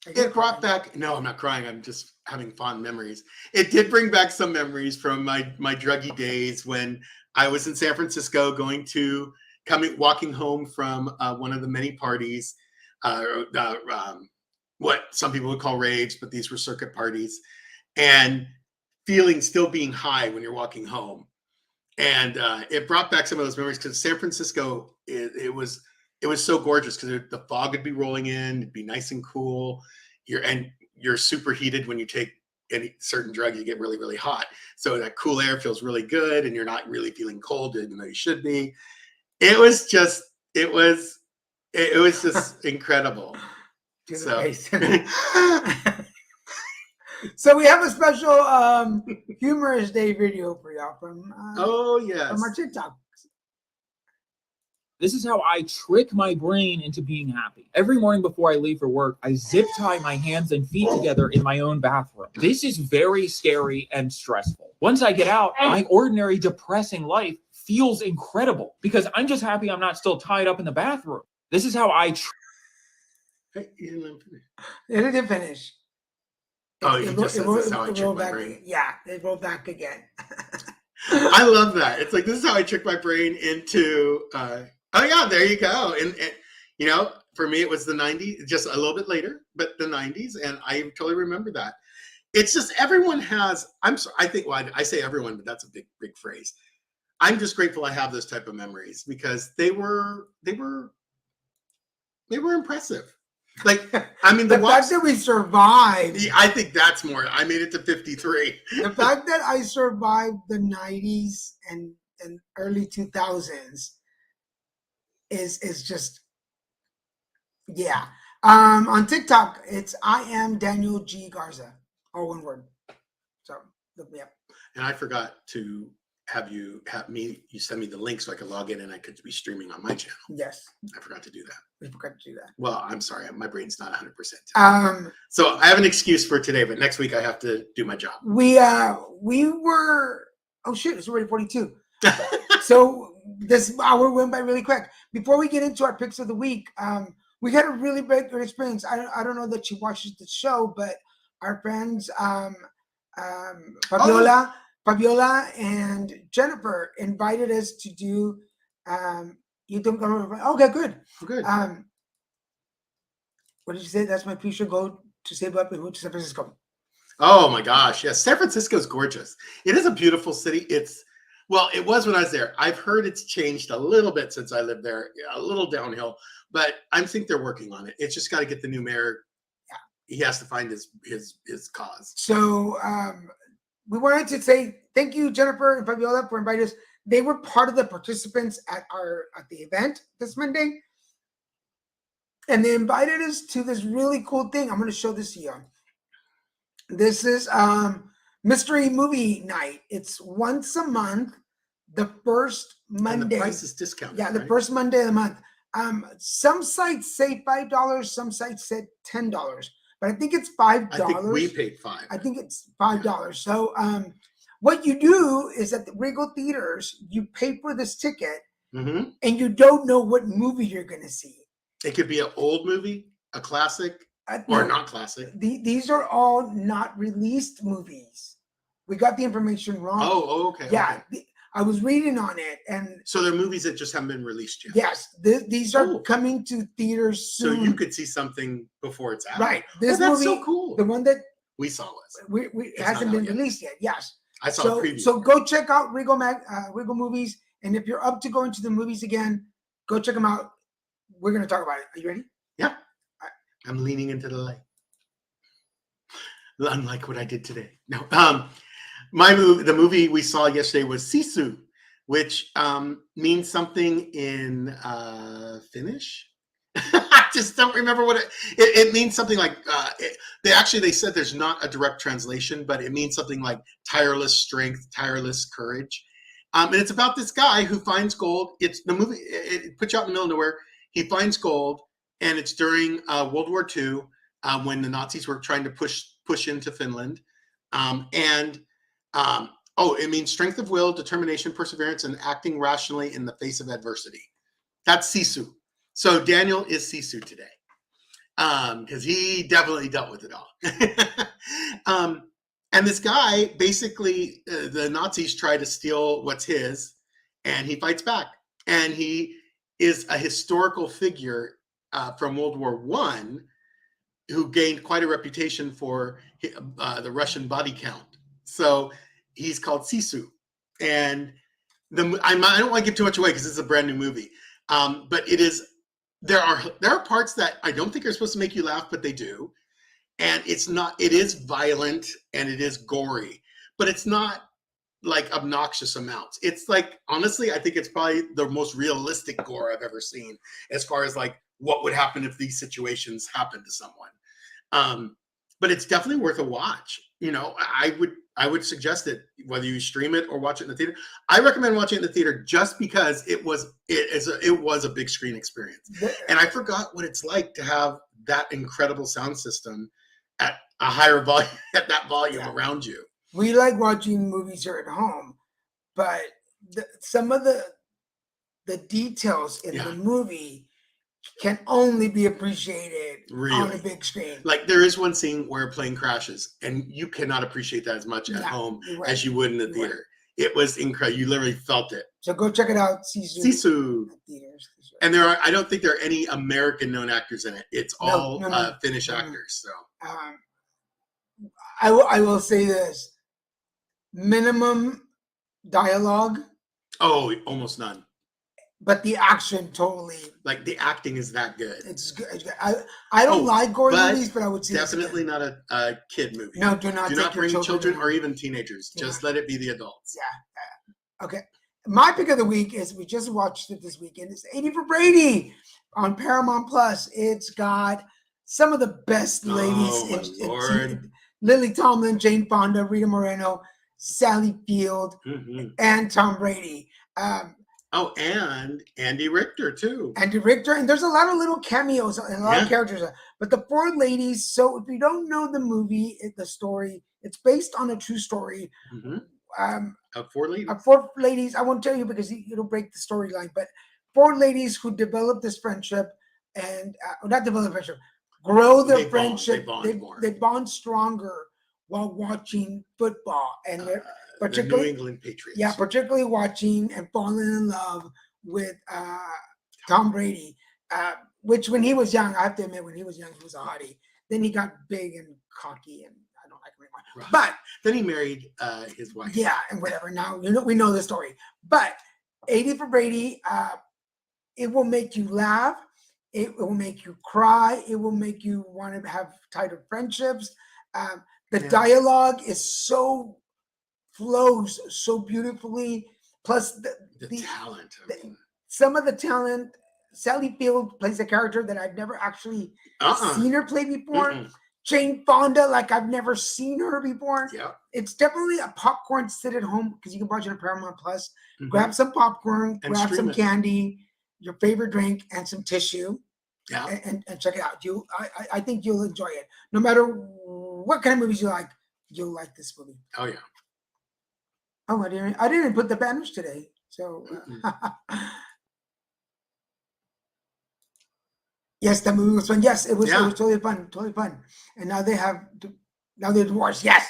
it brought back. No, I'm not crying. I'm just having fond memories. It did bring back some memories from my druggy days when I was in San Francisco, walking home from one of the many parties. What some people would call raves, but these were circuit parties, and still being high when you're walking home. And it brought back some of those memories because San Francisco, it was so gorgeous because the fog would be rolling in, it'd be nice and cool. You're superheated when you take any certain drug, you get really, really hot. So that cool air feels really good, and you're not really feeling cold, even though you should be. It was just incredible. So. So we have a special Humorous Day video for y'all from yes, our TikTok. This is how I trick my brain into being happy. Every morning before I leave for work, I zip tie my hands and feet together in my own bathroom. This is very scary and stressful. Once I get out, my ordinary depressing life feels incredible because I'm just happy I'm not still tied up in the bathroom. This is how I Hey, you didn't let him finish. It didn't finish. Oh, you just said this is how I trick my brain. Yeah, it rolled back again. I love that. It's like, this is how I trick my brain into, oh yeah, there you go. And you know, for me, it was the 90s, just a little bit later, but the 90s. And I totally remember that. It's just, everyone has, I think, well, I say everyone, but that's a big, big phrase. I'm just grateful I have those type of memories because they were impressive. Like, I mean, the fact that we survived. I think that's more. I made it to 53. The fact that I survived the 90s and early 2000s is just, yeah. On TikTok, it's I am Daniel G. Garza, all one word. So look me up. And I forgot to you send me the link so I could log in and I could be streaming on my channel. Yes, I forgot to do that. we forgot to do that. Well, I'm sorry, my brain's not 100%. So I have an excuse for today, but next week I have to do my job. We were, oh shit, it's already 42. So this hour went by really quick. Before we get into our picks of the week, we had a really good experience. I don't know that she watches the show, but our friends Fabiola and Jennifer invited us to do you don't go. Okay, good. Good. What did you say? That's my future goal, to save up and move to San Francisco. Oh my gosh, yes. San Francisco is gorgeous. It is a beautiful city. It was when I was there. I've heard it's changed a little bit since I lived there, a little downhill, but I think they're working on it. It's just got to get the new mayor. Yeah. He has to find his cause. So we wanted to say thank you, Jennifer and Fabiola, for inviting us. They were part of the participants at the event this Monday. And they invited us to this really cool thing. I'm going to show this to you. This is Mystery Movie Night. It's once a month, the first Monday. And the price is discounted. Yeah, the right? first Monday of the month. Some sites say $5, some sites said $10, but I think it's $5. I think we paid $5. I think it's $5. So what you do is at the Regal Theaters, you pay for this ticket, mm-hmm. and you don't know what movie you're going to see. It could be an old movie, a classic, or not classic. These are all not released movies. We got the information wrong. Oh, okay. Yeah, okay. I was reading on it, and so they're movies that just haven't been released yet. Yes, these are coming to theaters soon. So you could see something before it's out. Right. This movie, so cool. The one that we saw hasn't been released yet. Yes. I saw a preview. So go check out Regal Movies, and if you're up to going to the movies again, go check them out. We're going to talk about it. Are you ready? Yeah. I'm leaning into the light. unlike what I did today. No, the movie we saw yesterday was Sisu, which means something in Finnish. I just don't remember what it means. Something like they said there's not a direct translation, but it means something like tireless strength, tireless courage. And it's about this guy who finds gold. It's the movie. It puts you out in the middle of nowhere. He finds gold, and it's during World War II when the Nazis were trying to push into Finland. It means strength of will, determination, perseverance, and acting rationally in the face of adversity. That's Sisu. So Daniel is Sisu today because he definitely dealt with it all. And this guy, basically, the Nazis try to steal what's his, and he fights back. And he is a historical figure from World War I who gained quite a reputation for the Russian body count. So he's called Sisu. And I don't want to give too much away because it's a brand new movie. But it is there are parts that I don't think are supposed to make you laugh, but they do. And it is violent and it is gory, but it's not like obnoxious amounts. It's like, honestly, I think it's probably the most realistic gore I've ever seen as far as like what would happen if these situations happen to someone. But it's definitely worth a watch. You know, I would suggest it, whether you stream it or watch it in the theater. I recommend watching it in the theater just because it was a big screen experience. And I forgot what it's like to have that incredible sound system at a higher volume, at that volume around you. We like watching movies here at home, but some of the details in the movie can only be appreciated on a big screen. Like there is one scene where a plane crashes, and you cannot appreciate that as much at home as you would in the theater. It was incredible. You literally felt it. So go check it out. Sisu. Theaters. And I don't think there are any American known actors in it. It's all Finnish actors. So I will say this: minimum dialogue. Oh, almost none. But the action totally. Like the acting is that good. It's good. I don't like gory movies, but I would say definitely not a kid movie. No, do not bring children or even teenagers. Yeah. Just let it be the adults. Yeah. Okay. My pick of the week is, we just watched it this weekend. It's 80 for Brady on Paramount Plus. It's got some of the best ladies in Lily Tomlin, Jane Fonda, Rita Moreno, Sally Field, and Tom Brady. And Andy Richter too. Andy Richter, and there's a lot of little cameos and a lot of characters. But the four ladies. So if you don't know the movie, the story, it's based on a true story. Of four ladies. Four ladies. I won't tell you because it'll break the storyline. But four ladies who develop this friendship and not develop friendship, grow their friendship. They bond stronger while watching football, and they're particularly the New England Patriots. Yeah, particularly watching and falling in love with Tom Brady, which when he was young, I have to admit, when he was young, he was a hottie. Then he got big and cocky, and I don't like him anymore. Right. But then he married his wife. Yeah, and whatever. Now we know the story. But 80 for Brady, it will make you laugh. It will make you cry. It will make you want to have tighter friendships. The dialogue is flows so beautifully. Plus the talent. Some of the talent. Sally Field plays a character that I've never actually seen her play before. Jane Fonda, like I've never seen her before. Yeah. It's definitely a popcorn sit at home because you can watch it on Paramount Plus. Grab some popcorn, and grab some candy, your favorite drink, and some tissue. Yeah. And check it out. I think you'll enjoy it. No matter what kind of movies you like, you'll like this movie. Oh yeah. Oh, I didn't put the banners today. So yes, the movie was fun. Yes, it was totally fun. And now they're divorced. Yes.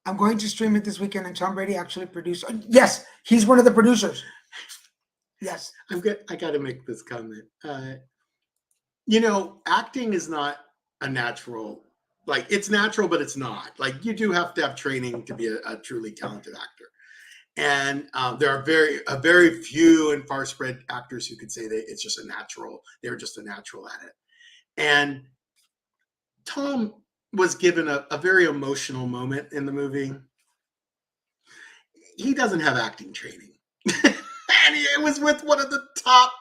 I'm going to stream it this weekend, and Tom Brady actually produced. Yes, he's one of the producers. Yes. I'm good. I got to make this comment. Acting is not a natural. Like, it's natural, but it's not. Like, you do have to have training to be a truly talented actor. And there are very few and far spread actors who could say that it's just a natural. They're just a natural at it. And Tom was given a very emotional moment in the movie. He doesn't have acting training. And it was with one of the top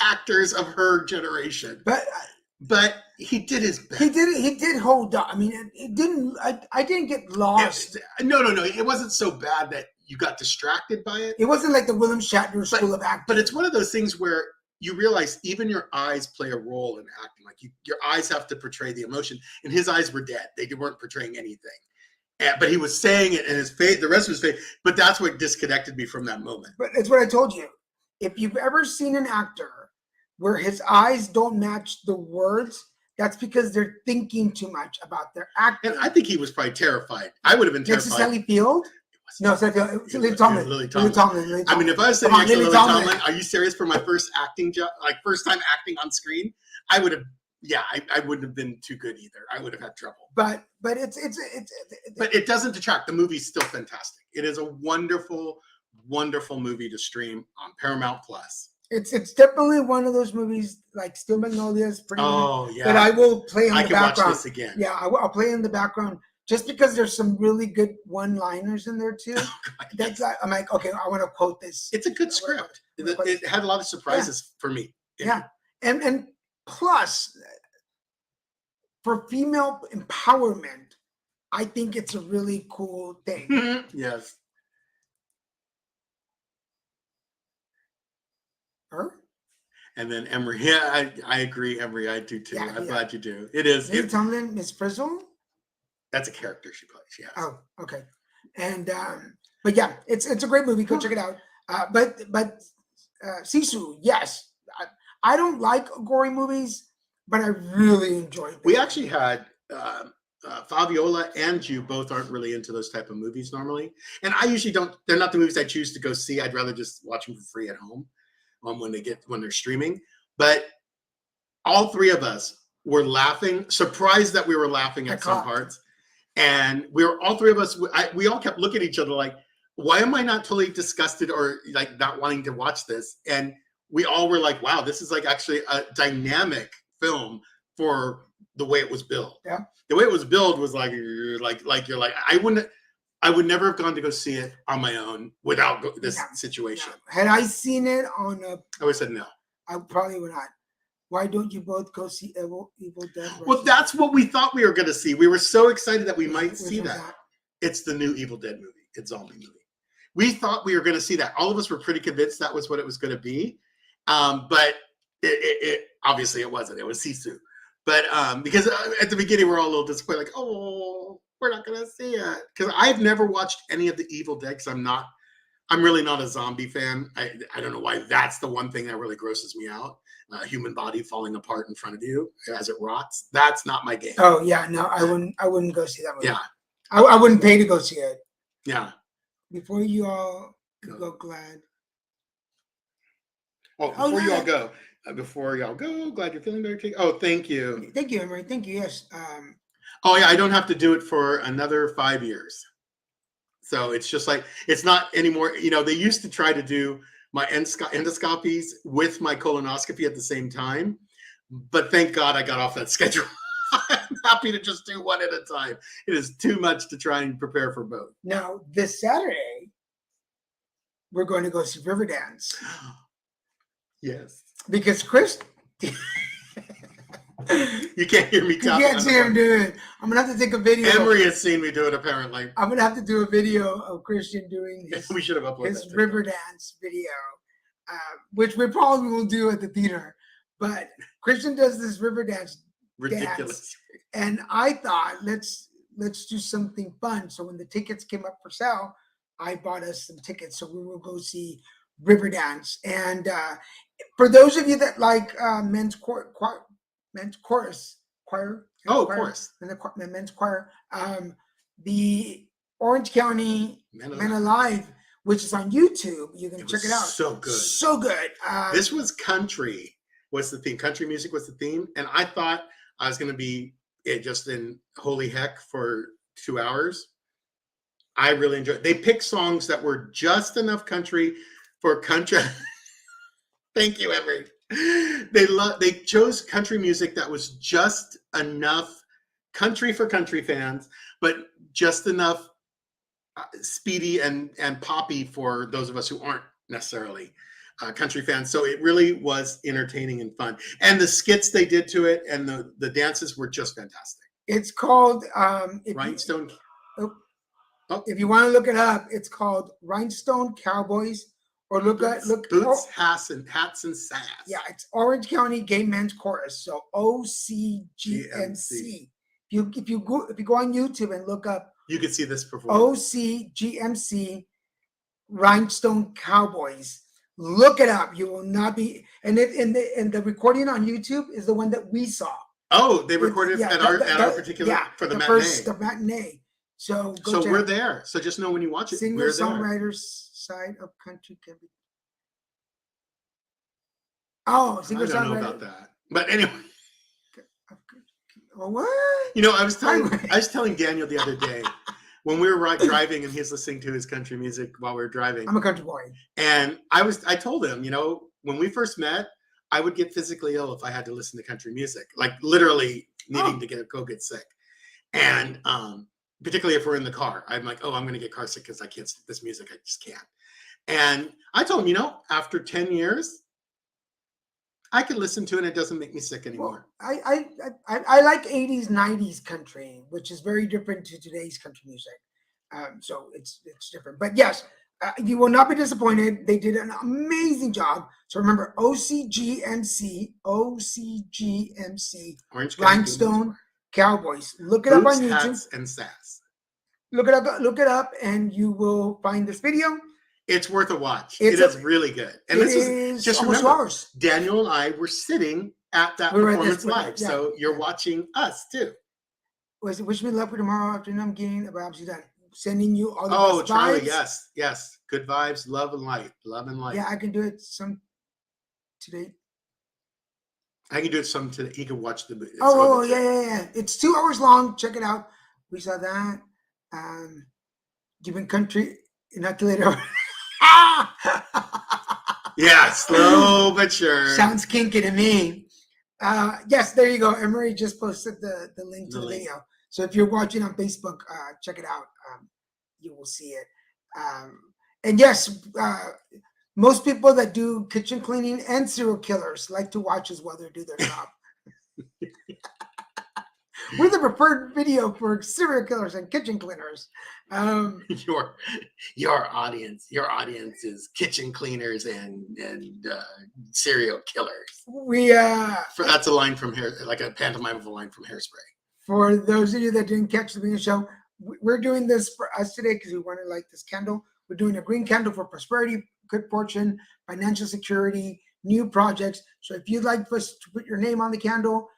actors of her generation. But he did his best. He did hold up. I mean, it didn't. I didn't get lost. No. It wasn't so bad that you got distracted by it. It wasn't like the William Shatner School of Acting. But it's one of those things where you realize even your eyes play a role in acting. Like your eyes have to portray the emotion, and his eyes were dead. They weren't portraying anything. But he was saying it in his face, the rest of his face. But that's what disconnected me from that moment. But it's what I told you. If you've ever seen an actor where his eyes don't match the words, that's because they're thinking too much about their acting. And I think he was probably terrified. I would have been terrified. Next to Sally Field? No, Sally Field. It was Lily Tomlin. Lily Tomlin. I mean, if I was sitting next to Lily Tomlin, are you serious? For my first acting job, like first time acting on screen, I would have. Yeah, I wouldn't have been too good either. I would have had trouble. But but it doesn't detract. The movie's still fantastic. It is a wonderful, wonderful movie to stream on Paramount Plus. It's definitely one of those movies like Steel Magnolias. Yeah. That I will play in the background. I can watch this again. Yeah, I'll play in the background just because there's some really good one-liners in there too. That's I'm like, okay, I want to quote this. It's a good script. It had a lot of surprises for me. Yeah, and plus for female empowerment, I think it's a really cool thing. Yes. Her? And then Emery. Yeah, I agree, Emery. I do too. I'm glad you do. It is. Lily Tomlin, Miss Frizzle? That's a character she plays, yes. Oh, okay. And but yeah, it's a great movie. Go check it out. But Sisu, yes. I don't like gory movies, but I really enjoyed them. We actually had Fabiola and you both aren't really into those type of movies normally. And I usually don't. They're not the movies I choose to go see. I'd rather just watch them for free at home when they're streaming. But all three of us were laughing, surprised that we were laughing at some parts. And all three of us, we all kept looking at each other like, why am I not totally disgusted or like not wanting to watch this? And we all were like, wow, this is like actually a dynamic film for the way it was built. Yeah. The way it was built was like you're like I would never have gone to go see it on my own without this situation. No. Had I seen it on a, I would have said no. I probably would not. Why don't you both go see Evil Dead? Well, that's what we thought we were going to see. We were so excited that we might see that. It's the new Evil Dead movie. It's zombie movie. We thought we were going to see that. All of us were pretty convinced that was what it was going to be. But it obviously it wasn't. It was Sisu. But because at the beginning we're all a little disappointed, like, oh, we're not going to see it. Because I've never watched any of the Evil Dead because I'm really not a zombie fan. I don't know why that's the one thing that really grosses me out. Human body falling apart in front of you as it rots. That's not my game. Oh yeah, no, I wouldn't go see that movie. Yeah. I wouldn't pay to go see it. Yeah. Before you all go, Glad. Oh, before y'all go, glad you're feeling better. Oh, thank you. Thank you, Emery. Thank you. Yes. Oh yeah, I don't have to do it for another 5 years. So it's just like, it's not anymore. You know, they used to try to do my endoscopies with my colonoscopy at the same time. But thank God I got off that schedule. I'm happy to just do one at a time. It is too much to try and prepare for both. Now, this Saturday, we're going to go see Riverdance. Yes. Because Chris... You can't hear me You talking. can't see him do it. I'm going to have to take a video. Emery has seen me do it, apparently. I'm going to have to do a video of Christian doing his, We should have uploaded his that Riverdance video, which we probably will do at the theater. But Christian does this Riverdance ridiculous dance, and I thought let's do something fun. So when the tickets came up for sale, I bought us some tickets, so we will go see Riverdance. And for those of you that like men's chorus choir, Oh, of course. and the men's choir, the Orange County Men Alive, which is on YouTube, you can check it out. So good. So good. This was country. What's the theme? Country music was the theme. And I thought I was going to be just in holy heck for 2 hours. I really enjoyed it. They picked songs that were just enough country for country. Thank you, Emery. They chose country music that was just enough country for country fans, but just enough speedy and poppy for those of us who aren't necessarily country fans. So it really was entertaining and fun. And the skits they did to it and the dances were just fantastic. It's called Rhinestone. if you want to look it up, it's called Rhinestone Cowboys, or look Boots, hats, and sass. Yeah, it's Orange County Gay Men's Chorus, so OCGMC. If you go on YouTube and look up, you can see this performance. OCGMC Rhinestone Cowboys. Look it up. You will not be. And the recording on YouTube is the one that we saw. Oh, they recorded at our particular for the matinee. So we're there. So just know when you watch it, singer songwriters side of country can be. Oh, singer songwriter. I don't know about that, but anyway. What? You know, I was telling Daniel the other day when we were driving and he's listening to his country music while we were driving. I'm a country boy. And I told him, you know, when we first met, I would get physically ill if I had to listen to country music, like literally needing to go get sick. And particularly if we're in the car, I'm like, oh, I'm going to get car sick because I can't this music. I just can't. And I told him, you know, after 10 years, I can listen to it and it doesn't make me sick anymore. Well, I like 80s, 90s country, which is very different to today's country music. So it's different. But yes, you will not be disappointed. They did an amazing job. So remember, OCGMC, Rhinestone Cowboys. Look it up on YouTube. Hats, and sass. Look it up, and you will find this video. It's worth a watch. It is really good. And this is just remember, hours. Daniel and I were sitting at that performance live. Yeah. So you're watching us too. Wish me luck for tomorrow afternoon. I'm getting about done. Sending you all the best Charlie, vibes. Yes. Good vibes, love and light. Yeah, I can do it some today. I can do it some today. You can watch the movie. Yeah. It's 2 hours long. Check it out. We saw that. Given country inoculator. Yeah, slow but sure. Sounds kinky to me. Yes, there you go. Emery just posted the link to the video. So if you're watching on Facebook, check it out. You will see it. And yes, most people that do kitchen cleaning and serial killers like to watch us while they do their job. We're the preferred video for serial killers and kitchen cleaners. Your audience is kitchen cleaners and serial killers. That's a line from here, like a pantomime of a line from Hairspray. For those of you that didn't catch the beginning of the show, we're doing this for us today because we want to light this candle. We're doing a green candle for prosperity, good fortune, financial security, new projects. So if you'd like us to put your name on the candle,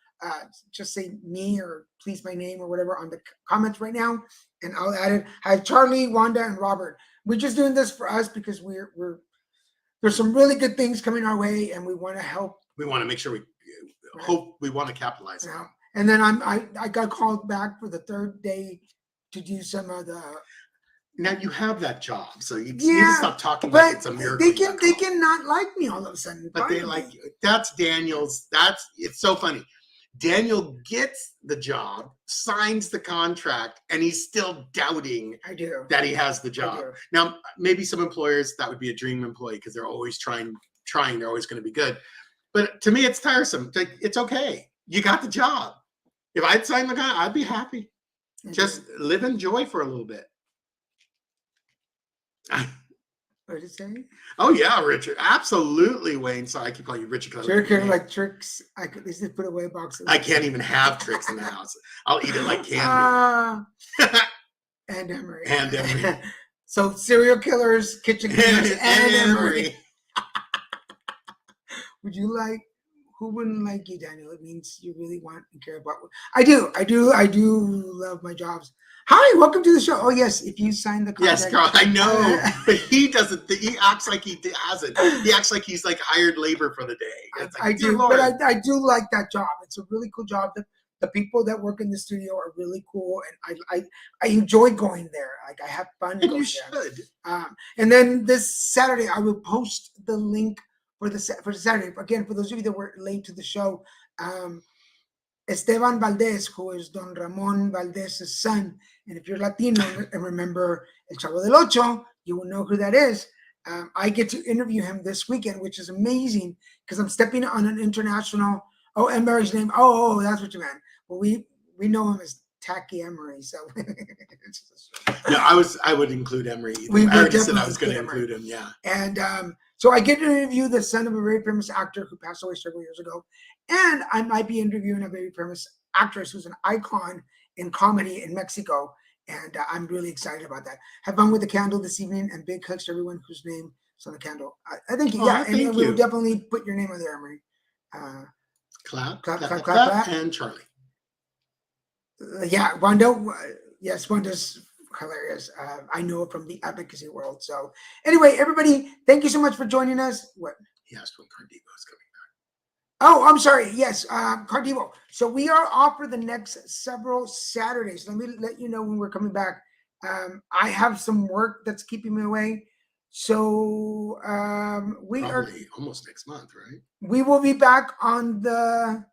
just say me or please my name or whatever on the comments right now, and I'll add it. I have Charlie, Wanda, and Robert. We're just doing this for us because we're there's some really good things coming our way, and we want to help. We want to make sure we hope we want to capitalize on it. And then I got called back for the third day to do some of the. Now you have that job, so you need to stop talking like it's a miracle. They can not like me all of a sudden. But they like you. That's Daniel's. It's so funny. Daniel gets the job, signs the contract, and he's still doubting that he has the job. Now, maybe some employers, that would be a dream employee because they're always trying, they're always going to be good. But to me, it's tiresome. It's okay. You got the job. If I'd signed the contract, I'd be happy. Just live in joy for a little bit. What did it say? Oh yeah, Richard. Absolutely, Wayne. Sorry, I keep calling you Richard. Sure, kind of like tricks. I could at least put away a box. I can't even have tricks in the house. I'll eat it like candy. And Emery. So serial killers, kitchen cleaners, and Emery. Would you like? Who wouldn't like you, Daniel? It means you really want and care about. I do love my jobs. Hi, welcome to the show. Oh yes, if you sign the contract. Yes, Carl, I know, but he doesn't. He acts like he hasn't. He acts like he's like hired labor for the day. Like, I do, but I do like that job. It's a really cool job. The people that work in the studio are really cool, and I enjoy going there. Like I have fun. And you should. And then this Saturday, I will post the link for the Saturday. Again, for those of you that were late to the show, Esteban Valdez, who is Don Ramon Valdez's son. And if you're Latino and remember El Chavo del Ocho, you will know who that is. I get to interview him this weekend, which is amazing because I'm stepping on an international. Oh, Emery's name. Oh, that's what you meant. Well, we know him as Tacky Emery. So Yeah, I would include Emery. We I already would said I was going to definitely include him. Yeah. And so I get to interview the son of a very famous actor who passed away several years ago. And I might be interviewing a very famous actress who's an icon in comedy in Mexico. And I'm really excited about that. Have fun with the candle this evening, and big hugs to everyone whose name is on the candle. I think, Oh, yeah, thank and we'll you. definitely put your name on there, Emery. Clap, Clap, clap, clap, clap, clap, clap, clap. and Charlie. Yeah, Wando. Yes, Wanda's hilarious. I know it from the advocacy world. So anyway, everybody, thank you so much for joining us. What? He asked when Cardivo is coming. Oh, I'm sorry. Yes, Cardivo. So we are off for the next several Saturdays. Let me let you know when we're coming back. I have some work that's keeping me away. So we Probably almost next month, right? we will be back on the.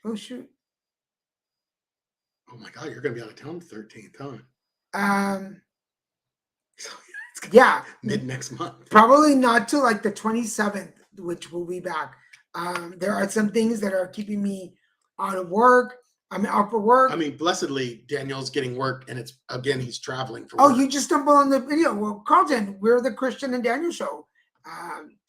Oh shoot. Oh my God, you're going to be out of town the 13th, huh? So it's gonna Yeah, be mid next month. probably not till like the 27th, which we'll be back. There are some things that are keeping me out of work. I'm out for work. I mean, blessedly, Daniel's getting work, and it's again he's traveling for Oh, work. you just stumbled on the video. Well, Carlton, we're the Christian and Daniel show.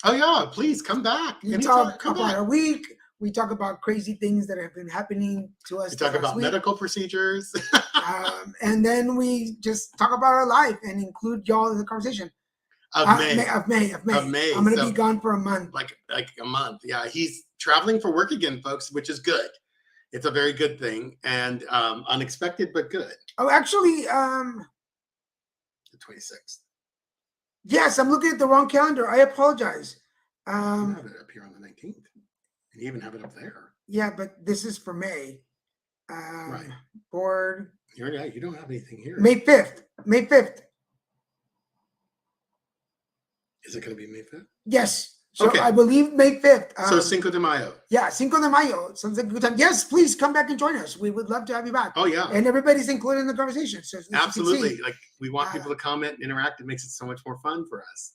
Oh yeah, please come back. We Anytime, talk come about back. our week. We talk about crazy things that have been happening to us. We talk this about last week. medical procedures. And then we just talk about our life and include y'all in the conversation. of May, Of May. Of May, I'm going to so- be gone for a month. like a month. Yeah, he's traveling for work again, folks, which is good. It's a very good thing and unexpected, but good. Oh, actually, The 26th. yes, I'm looking at the wrong calendar. I apologize. You have it up here on the 19th, and you even have it up there. Yeah, but this is for May. Right. Board. You don't have anything here. May 5th. May 5th. Is it going to be May 5th? Yes. So Okay. I believe May 5th. So Cinco de Mayo. Yeah, Cinco de Mayo. Sounds like a good time. Yes, please come back and join us. We would love to have you back. Oh yeah, And everybody's included in the conversation. So as you can absolutely. see. Like we want people to comment and interact. It makes it so much more fun for us.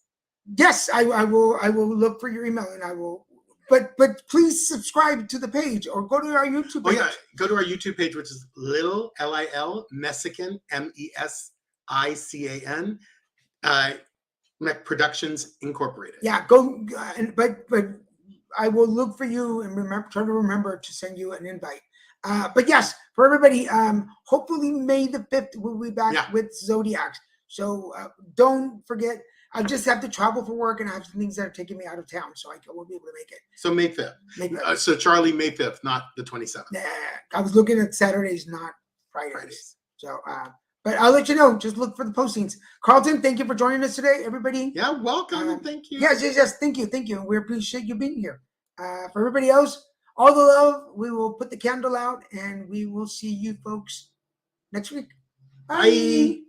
Yes, I will look for your email and I will. But please subscribe to the page or go to our YouTube Oh page. yeah, go to our YouTube page, which is Lil Mexican MESICAN Productions Incorporated. Yeah, go. But I will look for you and try to remember to send you an invite. But yes, for everybody, hopefully May the 5th we'll be back Yeah. with Zodiacs. So don't forget. I just have to travel for work and I have some things that are taking me out of town, so I won't be able to make it. So May 5th. Maybe. So Charlie, May 5th, not the 27th. Nah, I was looking at Saturdays, not Fridays. Fridays. So, but I'll let you know. Just look for the postings. Carlton, thank you for joining us today, everybody. Yeah, welcome and thank you. Yes. Thank you. We appreciate you being here. For everybody else, all the love. We will put the candle out and we will see you folks next week. Bye.